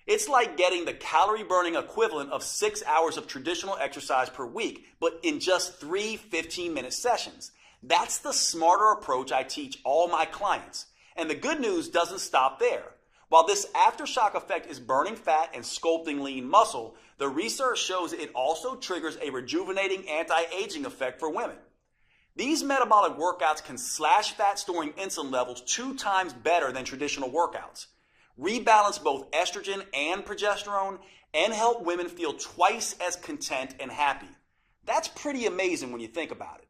It's like getting the calorie burning equivalent of 6 hours of traditional exercise per week, but in just 3 15-minute sessions. That's the smarter approach I teach all my clients. And the good news doesn't stop there. While this aftershock effect is burning fat and sculpting lean muscle, the research shows it also triggers a rejuvenating anti-aging effect for women. These metabolic workouts can slash fat storing insulin levels 2 times better than traditional workouts, rebalance both estrogen and progesterone, and help women feel twice as content and happy. That's pretty amazing when you think about it.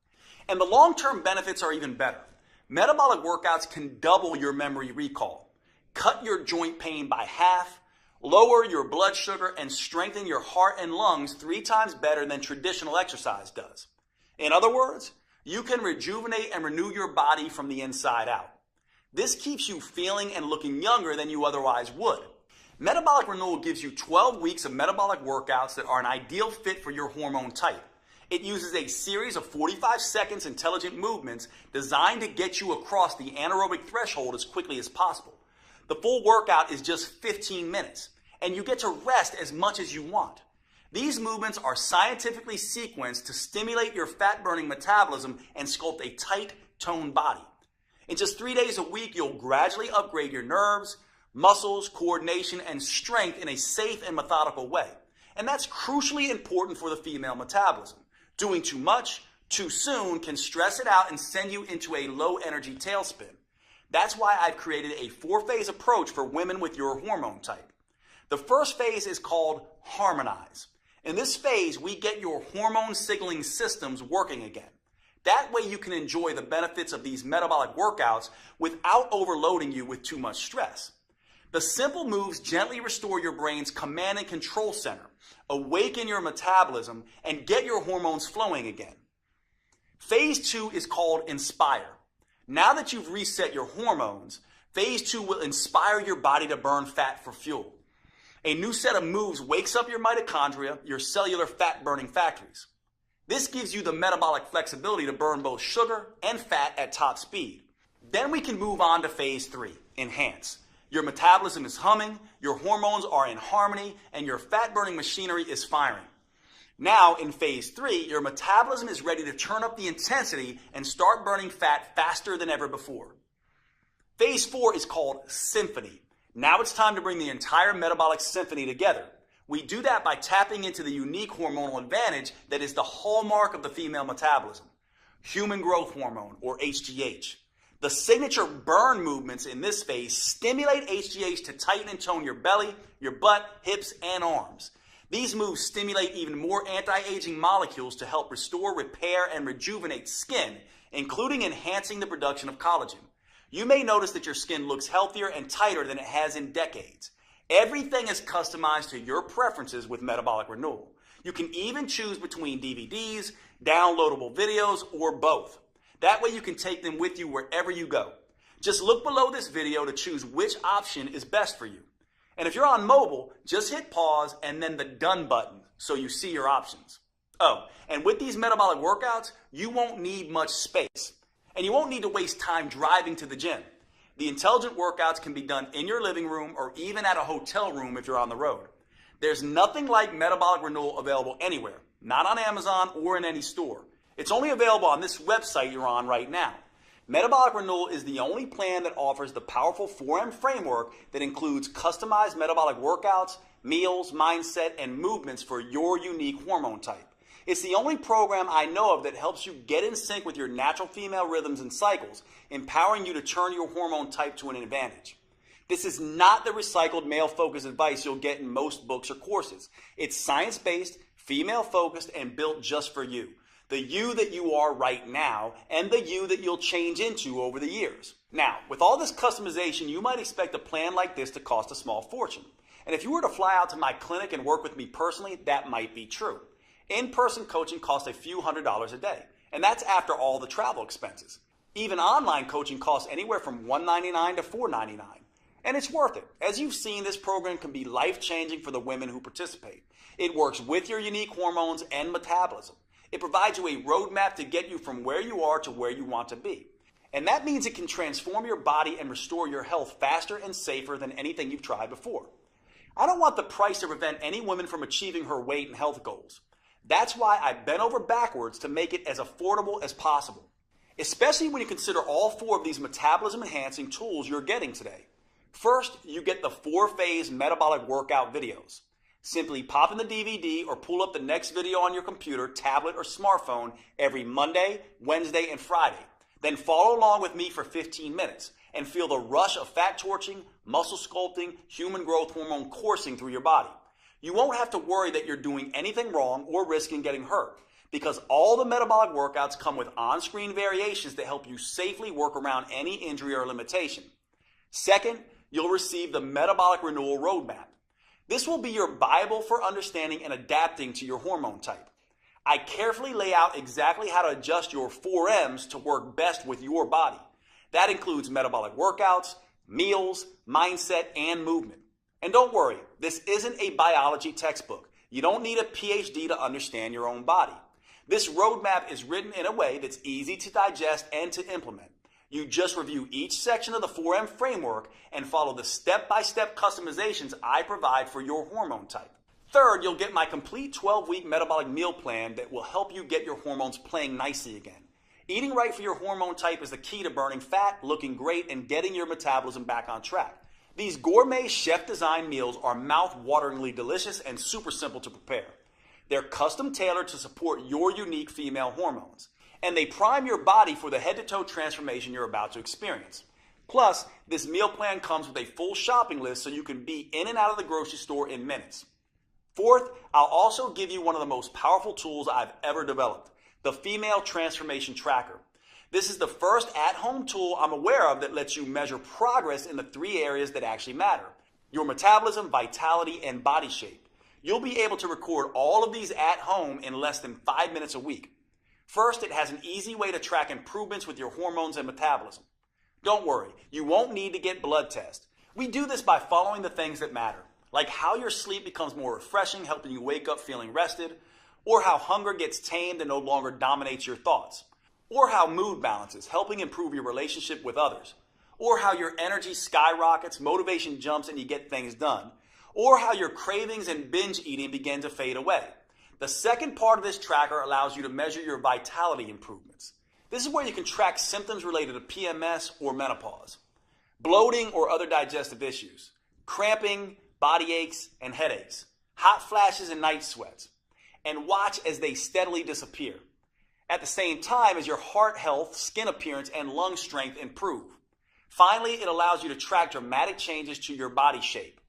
And the long-term benefits are even better. Metabolic workouts can double your memory recall, cut your joint pain by half, lower your blood sugar, and strengthen your heart and lungs 3 times better than traditional exercise does. In other words, you can rejuvenate and renew your body from the inside out. This keeps you feeling and looking younger than you otherwise would. Metabolic Renewal gives you 12 weeks of metabolic workouts that are an ideal fit for your hormone type. It uses a series of 45 seconds intelligent movements designed to get you across the anaerobic threshold as quickly as possible. The full workout is just 15 minutes, and you get to rest as much as you want. These movements are scientifically sequenced to stimulate your fat-burning metabolism and sculpt a tight, toned body. In just 3 days a week, you'll gradually upgrade your nerves, muscles, coordination, and strength in a safe and methodical way. And that's crucially important for the female metabolism. Doing too much, too soon can stress it out and send you into a low-energy tailspin. That's why I've created a 4-phase approach for women with your hormone type. The first phase is called Harmonize. In this phase, we get your hormone signaling systems working again. That way you can enjoy the benefits of these metabolic workouts without overloading you with too much stress. The simple moves gently restore your brain's command and control center, awaken your metabolism, and get your hormones flowing again. Phase 2 is called Inspire. Now that you've reset your hormones, phase 2 will inspire your body to burn fat for fuel. A new set of moves wakes up your mitochondria, your cellular fat-burning factories. This gives you the metabolic flexibility to burn both sugar and fat at top speed. Then we can move on to phase 3, Enhance. Your metabolism is humming, your hormones are in harmony, and your fat-burning machinery is firing. Now, in phase 3, your metabolism is ready to turn up the intensity and start burning fat faster than ever before. Phase 4 is called Symphony. Now it's time to bring the entire metabolic symphony together. We do that by tapping into the unique hormonal advantage that is the hallmark of the female metabolism, human growth hormone, or HGH. The signature burn movements in this phase stimulate HGH to tighten and tone your belly, your butt, hips, and arms. These moves stimulate even more anti-aging molecules to help restore, repair, and rejuvenate skin, including enhancing the production of collagen. You may notice that your skin looks healthier and tighter than it has in decades. Everything is customized to your preferences with Metabolic Renewal. You can even choose between DVDs, downloadable videos, or both. That way you can take them with you wherever you go. Just look below this video to choose which option is best for you. And if you're on mobile, just hit pause and then the done button so you see your options. Oh, and with these metabolic workouts, you won't need much space. And you won't need to waste time driving to the gym. The intelligent workouts can be done in your living room or even at a hotel room if you're on the road. There's nothing like Metabolic Renewal available anywhere, not on Amazon or in any store. It's only available on this website you're on right now. Metabolic Renewal is the only plan that offers the powerful 4M framework that includes customized metabolic workouts, meals, mindset, and movements for your unique hormone type. It's the only program I know of that helps you get in sync with your natural female rhythms and cycles, empowering you to turn your hormone type to an advantage. This is not the recycled male-focused advice you'll get in most books or courses. It's science-based, female-focused, and built just for you. The you that you are right now, and the you that you'll change into over the years. Now, with all this customization, you might expect a plan like this to cost a small fortune. And if you were to fly out to my clinic and work with me personally, that might be true. In-person coaching costs a few $100s a day, and that's after all the travel expenses. Even online coaching costs anywhere from $199 to $499, and it's worth it. As you've seen, this program can be life-changing for the women who participate. It works with your unique hormones and metabolism. It provides you a roadmap to get you from where you are to where you want to be. And that means it can transform your body and restore your health faster and safer than anything you've tried before. I don't want the price to prevent any woman from achieving her weight and health goals. That's why I bent over backwards to make it as affordable as possible, especially when you consider all 4 of these metabolism-enhancing tools you're getting today. First, you get the 4-phase metabolic workout videos. Simply pop in the DVD or pull up the next video on your computer, tablet, or smartphone every Monday, Wednesday, and Friday. Then follow along with me for 15 minutes and feel the rush of fat torching, muscle sculpting, human growth hormone coursing through your body. You won't have to worry that you're doing anything wrong or risking getting hurt, because all the metabolic workouts come with on-screen variations that help you safely work around any injury or limitation. Second, you'll receive the Metabolic Renewal Roadmap. This will be your Bible for understanding and adapting to your hormone type. I carefully lay out exactly how to adjust your 4Ms to work best with your body. That includes metabolic workouts, meals, mindset, and movement. And don't worry, this isn't a biology textbook. You don't need a PhD to understand your own body. This roadmap is written in a way that's easy to digest and to implement. You just review each section of the 4M framework and follow the step-by-step customizations I provide for your hormone type. Third, you'll get my complete 12-week metabolic meal plan that will help you get your hormones playing nicely again. Eating right for your hormone type is the key to burning fat, looking great, and getting your metabolism back on track. These gourmet chef-designed meals are mouth-wateringly delicious and super simple to prepare. They're custom-tailored to support your unique female hormones, and they prime your body for the head-to-toe transformation you're about to experience. Plus, this meal plan comes with a full shopping list so you can be in and out of the grocery store in minutes. Fourth, I'll also give you one of the most powerful tools I've ever developed, the Female Transformation Tracker. This is the first at-home tool I'm aware of that lets you measure progress in the 3 areas that actually matter: your metabolism, vitality, and body shape. You'll be able to record all of these at home in less than 5 minutes a week. First, it has an easy way to track improvements with your hormones and metabolism. Don't worry, you won't need to get blood tests. We do this by following the things that matter, like how your sleep becomes more refreshing, helping you wake up feeling rested, or how hunger gets tamed and no longer dominates your thoughts, or how mood balances, helping improve your relationship with others, or how your energy skyrockets, motivation jumps, and you get things done, or how your cravings and binge eating begin to fade away. The second part of this tracker allows you to measure your vitality improvements. This is where you can track symptoms related to PMS or menopause, bloating or other digestive issues, cramping, body aches and headaches, hot flashes and night sweats, and watch as they steadily disappear. At the same time as your heart health, skin appearance, and lung strength improve. Finally, it allows you to track dramatic changes to your body shape.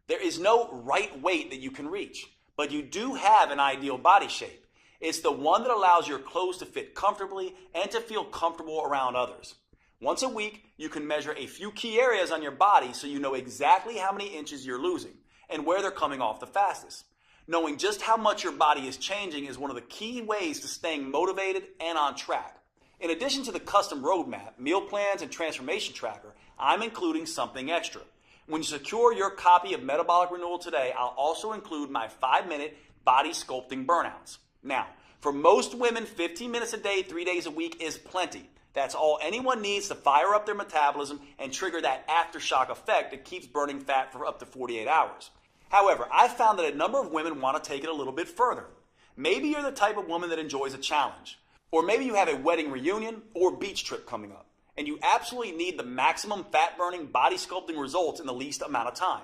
There is no right weight that you can reach, but you do have an ideal body shape. It's the one that allows your clothes to fit comfortably and to feel comfortable around others. Once a week, you can measure a few key areas on your body so you know exactly how many inches you're losing and where they're coming off the fastest. Knowing just how much your body is changing is one of the key ways to staying motivated and on track. In addition to the custom roadmap, meal plans, and transformation tracker, I'm including something extra. When you secure your copy of Metabolic Renewal today, I'll also include my 5-minute body sculpting burnouts. Now, for most women, 15 minutes a day, 3 days a week is plenty. That's all anyone needs to fire up their metabolism and trigger that aftershock effect that keeps burning fat for up to 48 hours. However, I've found that a number of women want to take it a little bit further. Maybe you're the type of woman that enjoys a challenge. Or maybe you have a wedding reunion or beach trip coming up, and you absolutely need the maximum fat-burning body sculpting results in the least amount of time.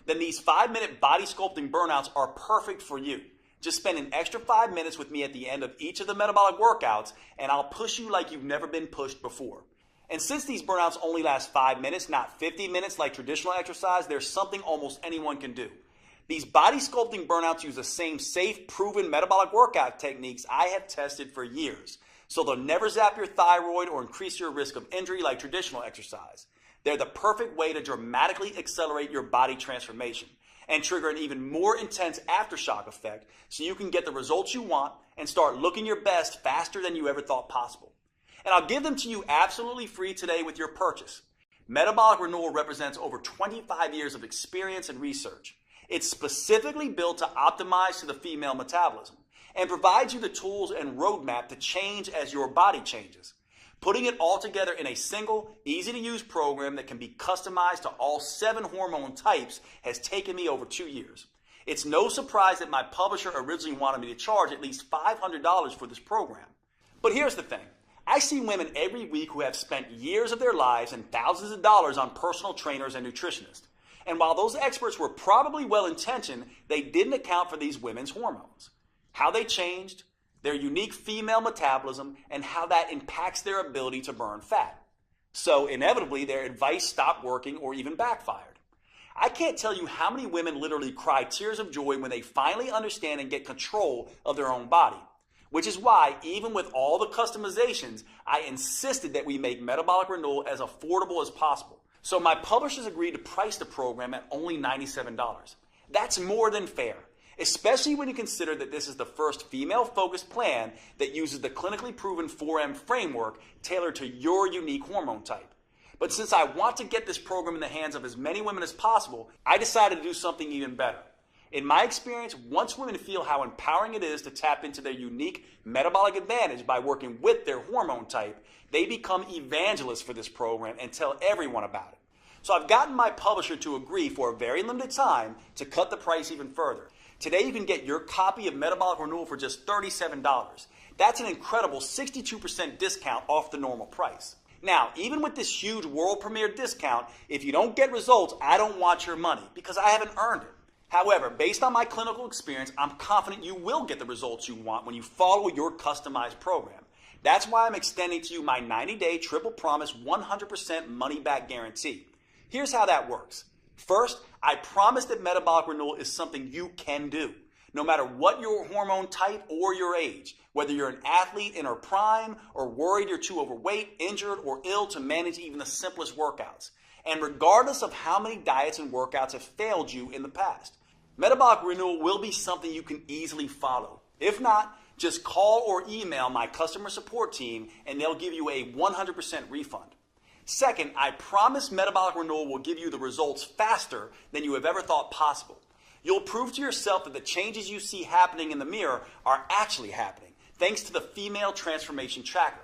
Then these 5-minute body sculpting burnouts are perfect for you. Just spend an extra 5 minutes with me at the end of each of the metabolic workouts, and I'll push you like you've never been pushed before. And since these burnouts only last 5 minutes, not 50 minutes like traditional exercise, there's something almost anyone can do. These body sculpting burnouts use the same safe, proven metabolic workout techniques I have tested for years. So they'll never zap your thyroid or increase your risk of injury like traditional exercise. They're the perfect way to dramatically accelerate your body transformation and trigger an even more intense aftershock effect so you can get the results you want and start looking your best faster than you ever thought possible. And I'll give them to you absolutely free today with your purchase. Metabolic Renewal represents over 25 years of experience and research. It's specifically built to optimize to the female metabolism and provides you the tools and roadmap to change as your body changes. Putting it all together in a single, easy-to-use program that can be customized to all 7 hormone types has taken me over 2 years. It's no surprise that my publisher originally wanted me to charge at least $500 for this program. But here's the thing. I see women every week who have spent years of their lives and thousands of dollars on personal trainers and nutritionists. And while those experts were probably well-intentioned, they didn't account for these women's hormones, how they changed, their unique female metabolism, and how that impacts their ability to burn fat. So inevitably, their advice stopped working or even backfired. I can't tell you how many women literally cry tears of joy when they finally understand and get control of their own body. Which is why, even with all the customizations, I insisted that we make Metabolic Renewal as affordable as possible. So my publishers agreed to price the program at only $97. That's more than fair, especially when you consider that this is the first female-focused plan that uses the clinically proven 4M framework tailored to your unique hormone type. But since I want to get this program in the hands of as many women as possible, I decided to do something even better. In my experience, once women feel how empowering it is to tap into their unique metabolic advantage by working with their hormone type, they become evangelists for this program and tell everyone about it. So I've gotten my publisher to agree for a very limited time to cut the price even further. Today you can get your copy of Metabolic Renewal for just $37. That's an incredible 62% discount off the normal price. Now, even with this huge world premiere discount, if you don't get results, I don't want your money because I haven't earned it. However, based on my clinical experience, I'm confident you will get the results you want when you follow your customized program. That's why I'm extending to you my 90-day triple promise 100% money-back guarantee. Here's how that works. First, I promise that Metabolic Renewal is something you can do, no matter what your hormone type or your age, whether you're an athlete in her prime or worried you're too overweight, injured, or ill to manage even the simplest workouts. And regardless of how many diets and workouts have failed you in the past, Metabolic Renewal will be something you can easily follow. If not, just call or email my customer support team and they'll give you a 100% refund. Second, I promise Metabolic Renewal will give you the results faster than you have ever thought possible. You'll prove to yourself that the changes you see happening in the mirror are actually happening, thanks to the Female Transformation Tracker.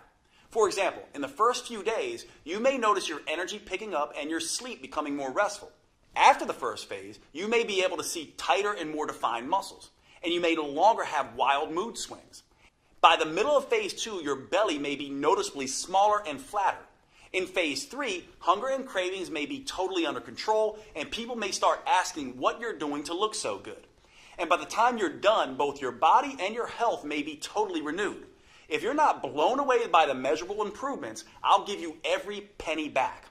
For example, in the first few days, you may notice your energy picking up and your sleep becoming more restful. After the first phase, you may be able to see tighter and more defined muscles, and you may no longer have wild mood swings. By the middle of phase 2, your belly may be noticeably smaller and flatter. In phase 3, hunger and cravings may be totally under control, and people may start asking what you're doing to look so good. And by the time you're done, both your body and your health may be totally renewed. If you're not blown away by the measurable improvements, I'll give you every penny back.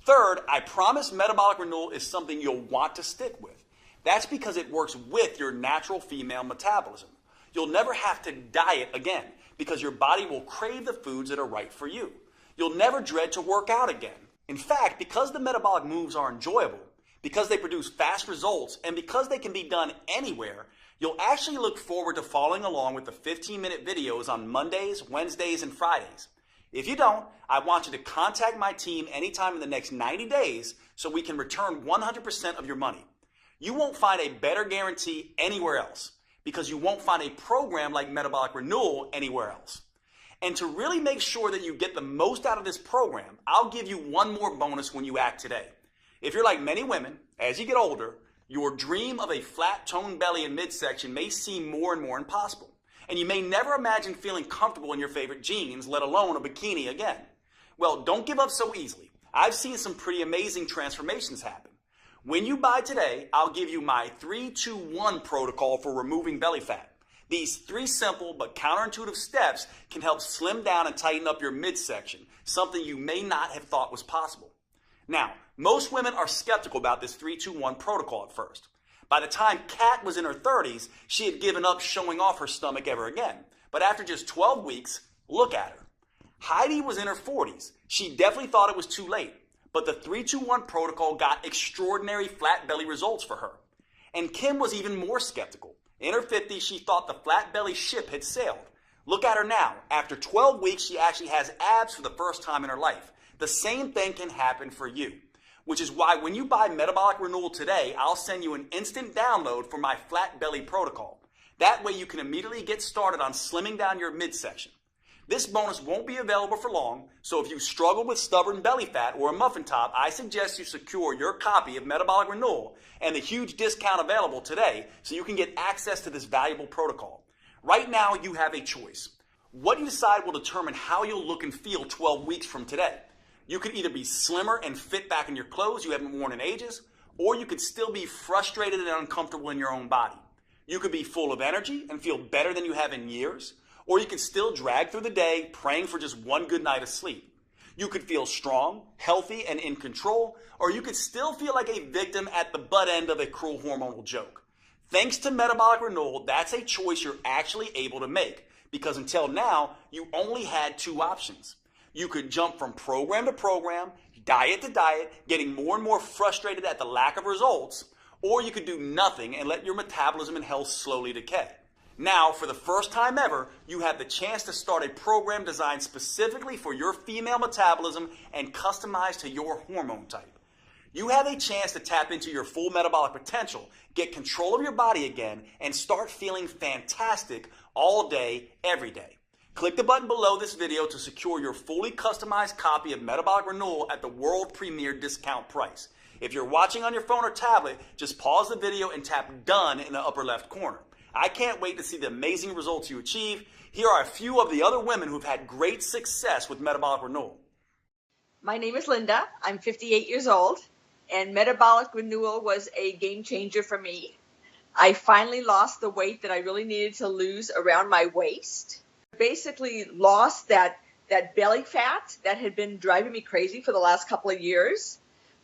Third, I promise Metabolic Renewal is something you'll want to stick with. That's because it works with your natural female metabolism. You'll never have to diet again because your body will crave the foods that are right for you. You'll never dread to work out again. In fact, because the metabolic moves are enjoyable, because they produce fast results, and because they can be done anywhere, you'll actually look forward to following along with the 15-minute videos on Mondays, Wednesdays, and Fridays. If you don't, I want you to contact my team anytime in the next 90 days so we can return 100% of your money. You won't find a better guarantee anywhere else because you won't find a program like Metabolic Renewal anywhere else. And to really make sure that you get the most out of this program, I'll give you one more bonus when you act today. If you're like many women, as you get older, your dream of a flat toned belly and midsection may seem more and more impossible. And you may never imagine feeling comfortable in your favorite jeans, let alone a bikini again. Well, don't give up so easily. I've seen some pretty amazing transformations happen. When you buy today, I'll give you my 3-2-1 protocol for removing belly fat. These 3 simple but counterintuitive steps can help slim down and tighten up your midsection, something you may not have thought was possible. Now, most women are skeptical about this 3-2-1 protocol at first. By the time Kat was in her 30s, she had given up showing off her stomach ever again. But after just 12 weeks, look at her. Heidi was in her 40s. She definitely thought it was too late. But the 3-2-1 protocol got extraordinary flat belly results for her. And Kim was even more skeptical. In her 50s, she thought the flat belly ship had sailed. Look at her now. After 12 weeks, she actually has abs for the first time in her life. The same thing can happen for you. Which is why when you buy Metabolic Renewal today, I'll send you an instant download for my flat belly protocol. That way you can immediately get started on slimming down your midsection. This bonus won't be available for long, so if you struggle with stubborn belly fat or a muffin top, I suggest you secure your copy of Metabolic Renewal and the huge discount available today so you can get access to this valuable protocol. Right now, you have a choice. What you decide will determine how you'll look and feel 12 weeks from today. You could either be slimmer and fit back in your clothes you haven't worn in ages, or you could still be frustrated and uncomfortable in your own body. You could be full of energy and feel better than you have in years, or you could still drag through the day praying for just one good night of sleep. You could feel strong, healthy, and in control, or you could still feel like a victim at the butt end of a cruel hormonal joke. Thanks to Metabolic Renewal, that's a choice you're actually able to make, because until now, you only had two options. You could jump from program to program, diet to diet, getting more and more frustrated at the lack of results, or you could do nothing and let your metabolism and health slowly decay. Now, for the first time ever, you have the chance to start a program designed specifically for your female metabolism and customized to your hormone type. You have a chance to tap into your full metabolic potential, get control of your body again, and start feeling fantastic all day, every day. Click the button below this video to secure your fully customized copy of Metabolic Renewal at the world premiere discount price. If you're watching on your phone or tablet, just pause the video and tap Done in the upper left corner. I can't wait to see the amazing results you achieve. Here are a few of the other women who've had great success with Metabolic Renewal. My name is Linda. I'm 58 years old, and Metabolic Renewal was a game changer for me. I finally lost the weight that I really needed to lose around my waist. Basically lost that belly fat that had been driving me crazy for the last couple of years.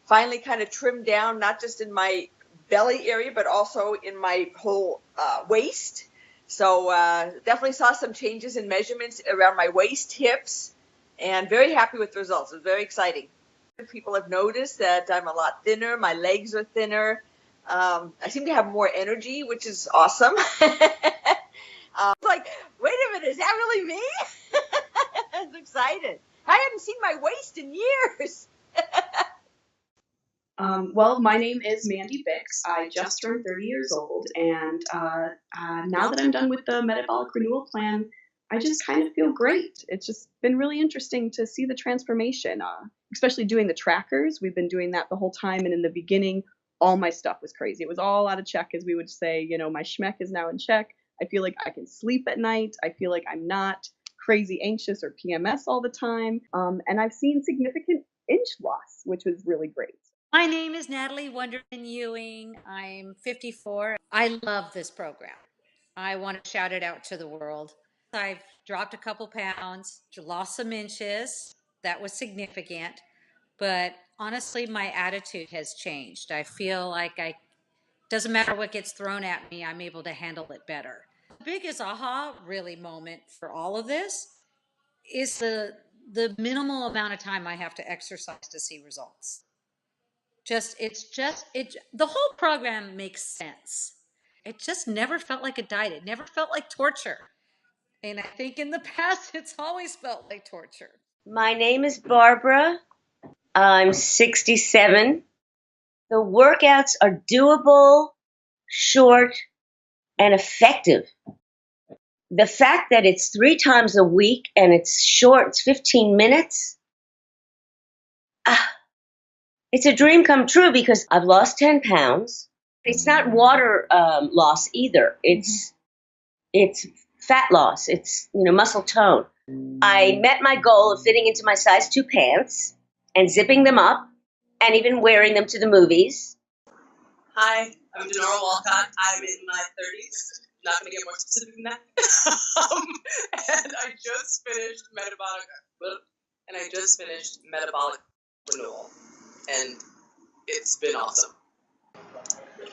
Finally kind of trimmed down, not just in my belly area, but also in my whole waist. So definitely saw some changes in measurements around my waist, hips, and very happy with the results. It was very exciting. People have noticed that I'm a lot thinner. My legs are thinner. I seem to have more energy, which is awesome. Like, wait a minute, is that really me? I was excited. I hadn't seen my waist in years. Well, my name is Mandy Bix. I just turned 30 years old, and now that I'm done with the Metabolic Renewal plan, I just kind of feel great. It's just been really interesting to see the transformation, especially doing the trackers. We've been doing that the whole time, and in the beginning, all my stuff was crazy. It was all out of check, as we would say. You know, my schmeck is now in check. I feel like I can sleep at night. I feel like I'm not crazy anxious or PMS all the time, and I've seen significant inch loss, which was really great. My name is Natalie Wonderman Ewing. I'm 54. I love this program. I want to shout it out to the world. I've dropped a couple pounds, lost some inches. That was significant. But honestly, my attitude has changed. I feel like doesn't matter what gets thrown at me, I'm able to handle it better. The biggest aha really moment for all of this is the minimal amount of time I have to exercise to see results. The whole program makes sense. It just never felt like a diet. It never felt like torture. And I think in the past, it's always felt like torture. My name is Barbara. I'm 67. The workouts are doable, short, and effective. The fact that it's 3 times a week and it's short, it's 15 minutes, it's a dream come true because I've lost 10 pounds. It's not water loss either. It's fat loss. It's, muscle tone. I met my goal of fitting into my size 2 pants and zipping them up and even wearing them to the movies. Hi, I'm Denora Walcott. I'm in my 30s. Not going to get more specific than that. And I just finished Metabolic Renewal. And it's been awesome.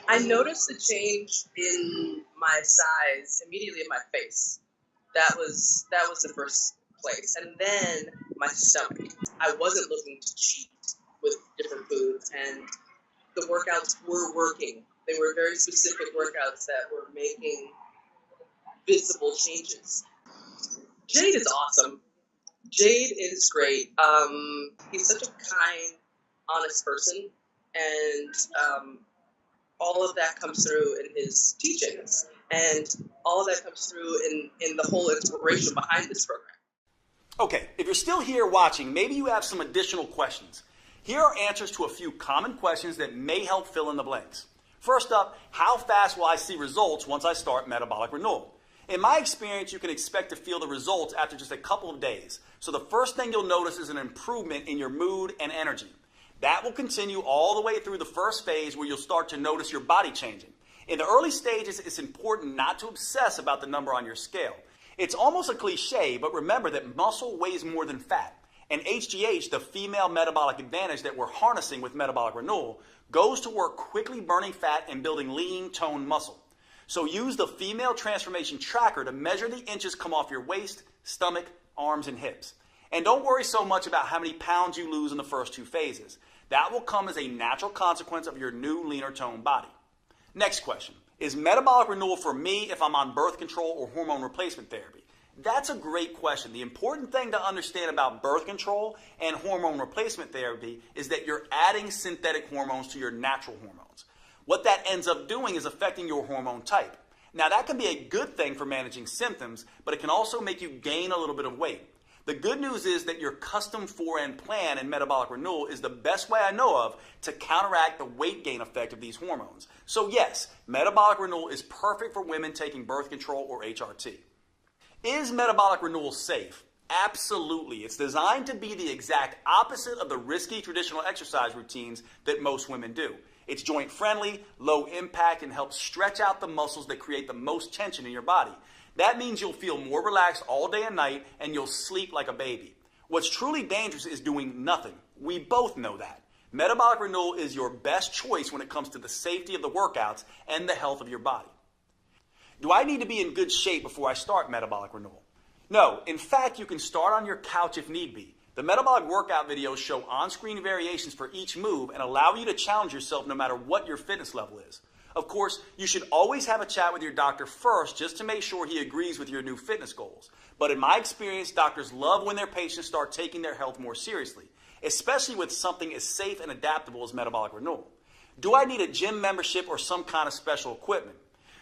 I noticed the change in my size immediately in my face. That was the first place. And then my stomach. I wasn't looking to cheat with different foods, and the workouts were working. They were very specific workouts that were making visible changes. Jade is awesome. Jade is great. He's such a kind, honest person, and all of that comes through in his teachings, and all of that comes through in the whole inspiration behind this program. Okay, if you're still here watching, maybe you have some additional questions. Here are answers to a few common questions that may help fill in the blanks. First up, how fast will I see results once I start Metabolic Renewal? In my experience, you can expect to feel the results after just a couple of days. So the first thing you'll notice is an improvement in your mood and energy. That will continue all the way through the first phase where you'll start to notice your body changing. In the early stages, it's important not to obsess about the number on your scale. It's almost a cliche, but remember that muscle weighs more than fat. And HGH, the female metabolic advantage that we're harnessing with Metabolic Renewal, goes to work quickly burning fat and building lean, toned muscle. So use the female transformation tracker to measure the inches come off your waist, stomach, arms, and hips. And don't worry so much about how many pounds you lose in the first 2 phases. That will come as a natural consequence of your new, leaner, toned body. Next question. Is Metabolic Renewal for me if I'm on birth control or hormone replacement therapy? That's a great question. The important thing to understand about birth control and hormone replacement therapy is that you're adding synthetic hormones to your natural hormones. What that ends up doing is affecting your hormone type. Now, that can be a good thing for managing symptoms, but it can also make you gain a little bit of weight. The good news is that your custom 4N plan in Metabolic Renewal is the best way I know of to counteract the weight gain effect of these hormones. So yes, Metabolic Renewal is perfect for women taking birth control or HRT. Is Metabolic Renewal safe? Absolutely. It's designed to be the exact opposite of the risky traditional exercise routines that most women do. It's joint friendly, low impact, and helps stretch out the muscles that create the most tension in your body. That means you'll feel more relaxed all day and night, and you'll sleep like a baby. What's truly dangerous is doing nothing. We both know that. Metabolic Renewal is your best choice when it comes to the safety of the workouts and the health of your body. Do I need to be in good shape before I start Metabolic Renewal? No. In fact, you can start on your couch if need be. The metabolic workout videos show on-screen variations for each move and allow you to challenge yourself no matter what your fitness level is. Of course, you should always have a chat with your doctor first just to make sure he agrees with your new fitness goals. But in my experience, doctors love when their patients start taking their health more seriously, especially with something as safe and adaptable as Metabolic Renewal. Do I need a gym membership or some kind of special equipment?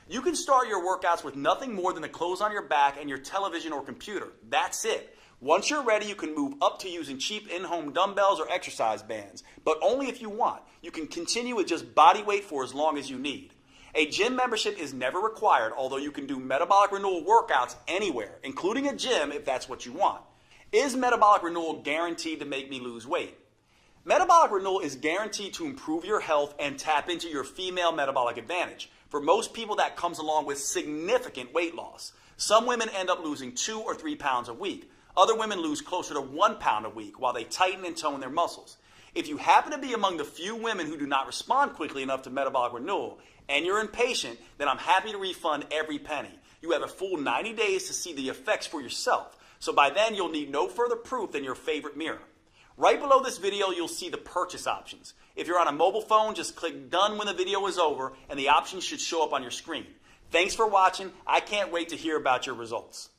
You can start your workouts with nothing more than the clothes on your back and your television or computer. That's it. Once you're ready, you can move up to using cheap in-home dumbbells or exercise bands, but only if you want. You can continue with just body weight for as long as you need. A gym membership is never required, although you can do Metabolic Renewal workouts anywhere, including a gym if that's what you want. Is Metabolic Renewal guaranteed to make me lose weight? Metabolic Renewal is guaranteed to improve your health and tap into your female metabolic advantage. For most people, that comes along with significant weight loss. Some women end up losing 2 or 3 pounds a week. Other women lose closer to 1 pound a week while they tighten and tone their muscles. If you happen to be among the few women who do not respond quickly enough to Metabolic Renewal and you're impatient, then I'm happy to refund every penny. You have a full 90 days to see the effects for yourself. So by then, you'll need no further proof than your favorite mirror. Right below this video, you'll see the purchase options. If you're on a mobile phone, just click done when the video is over and the options should show up on your screen. Thanks for watching. I can't wait to hear about your results.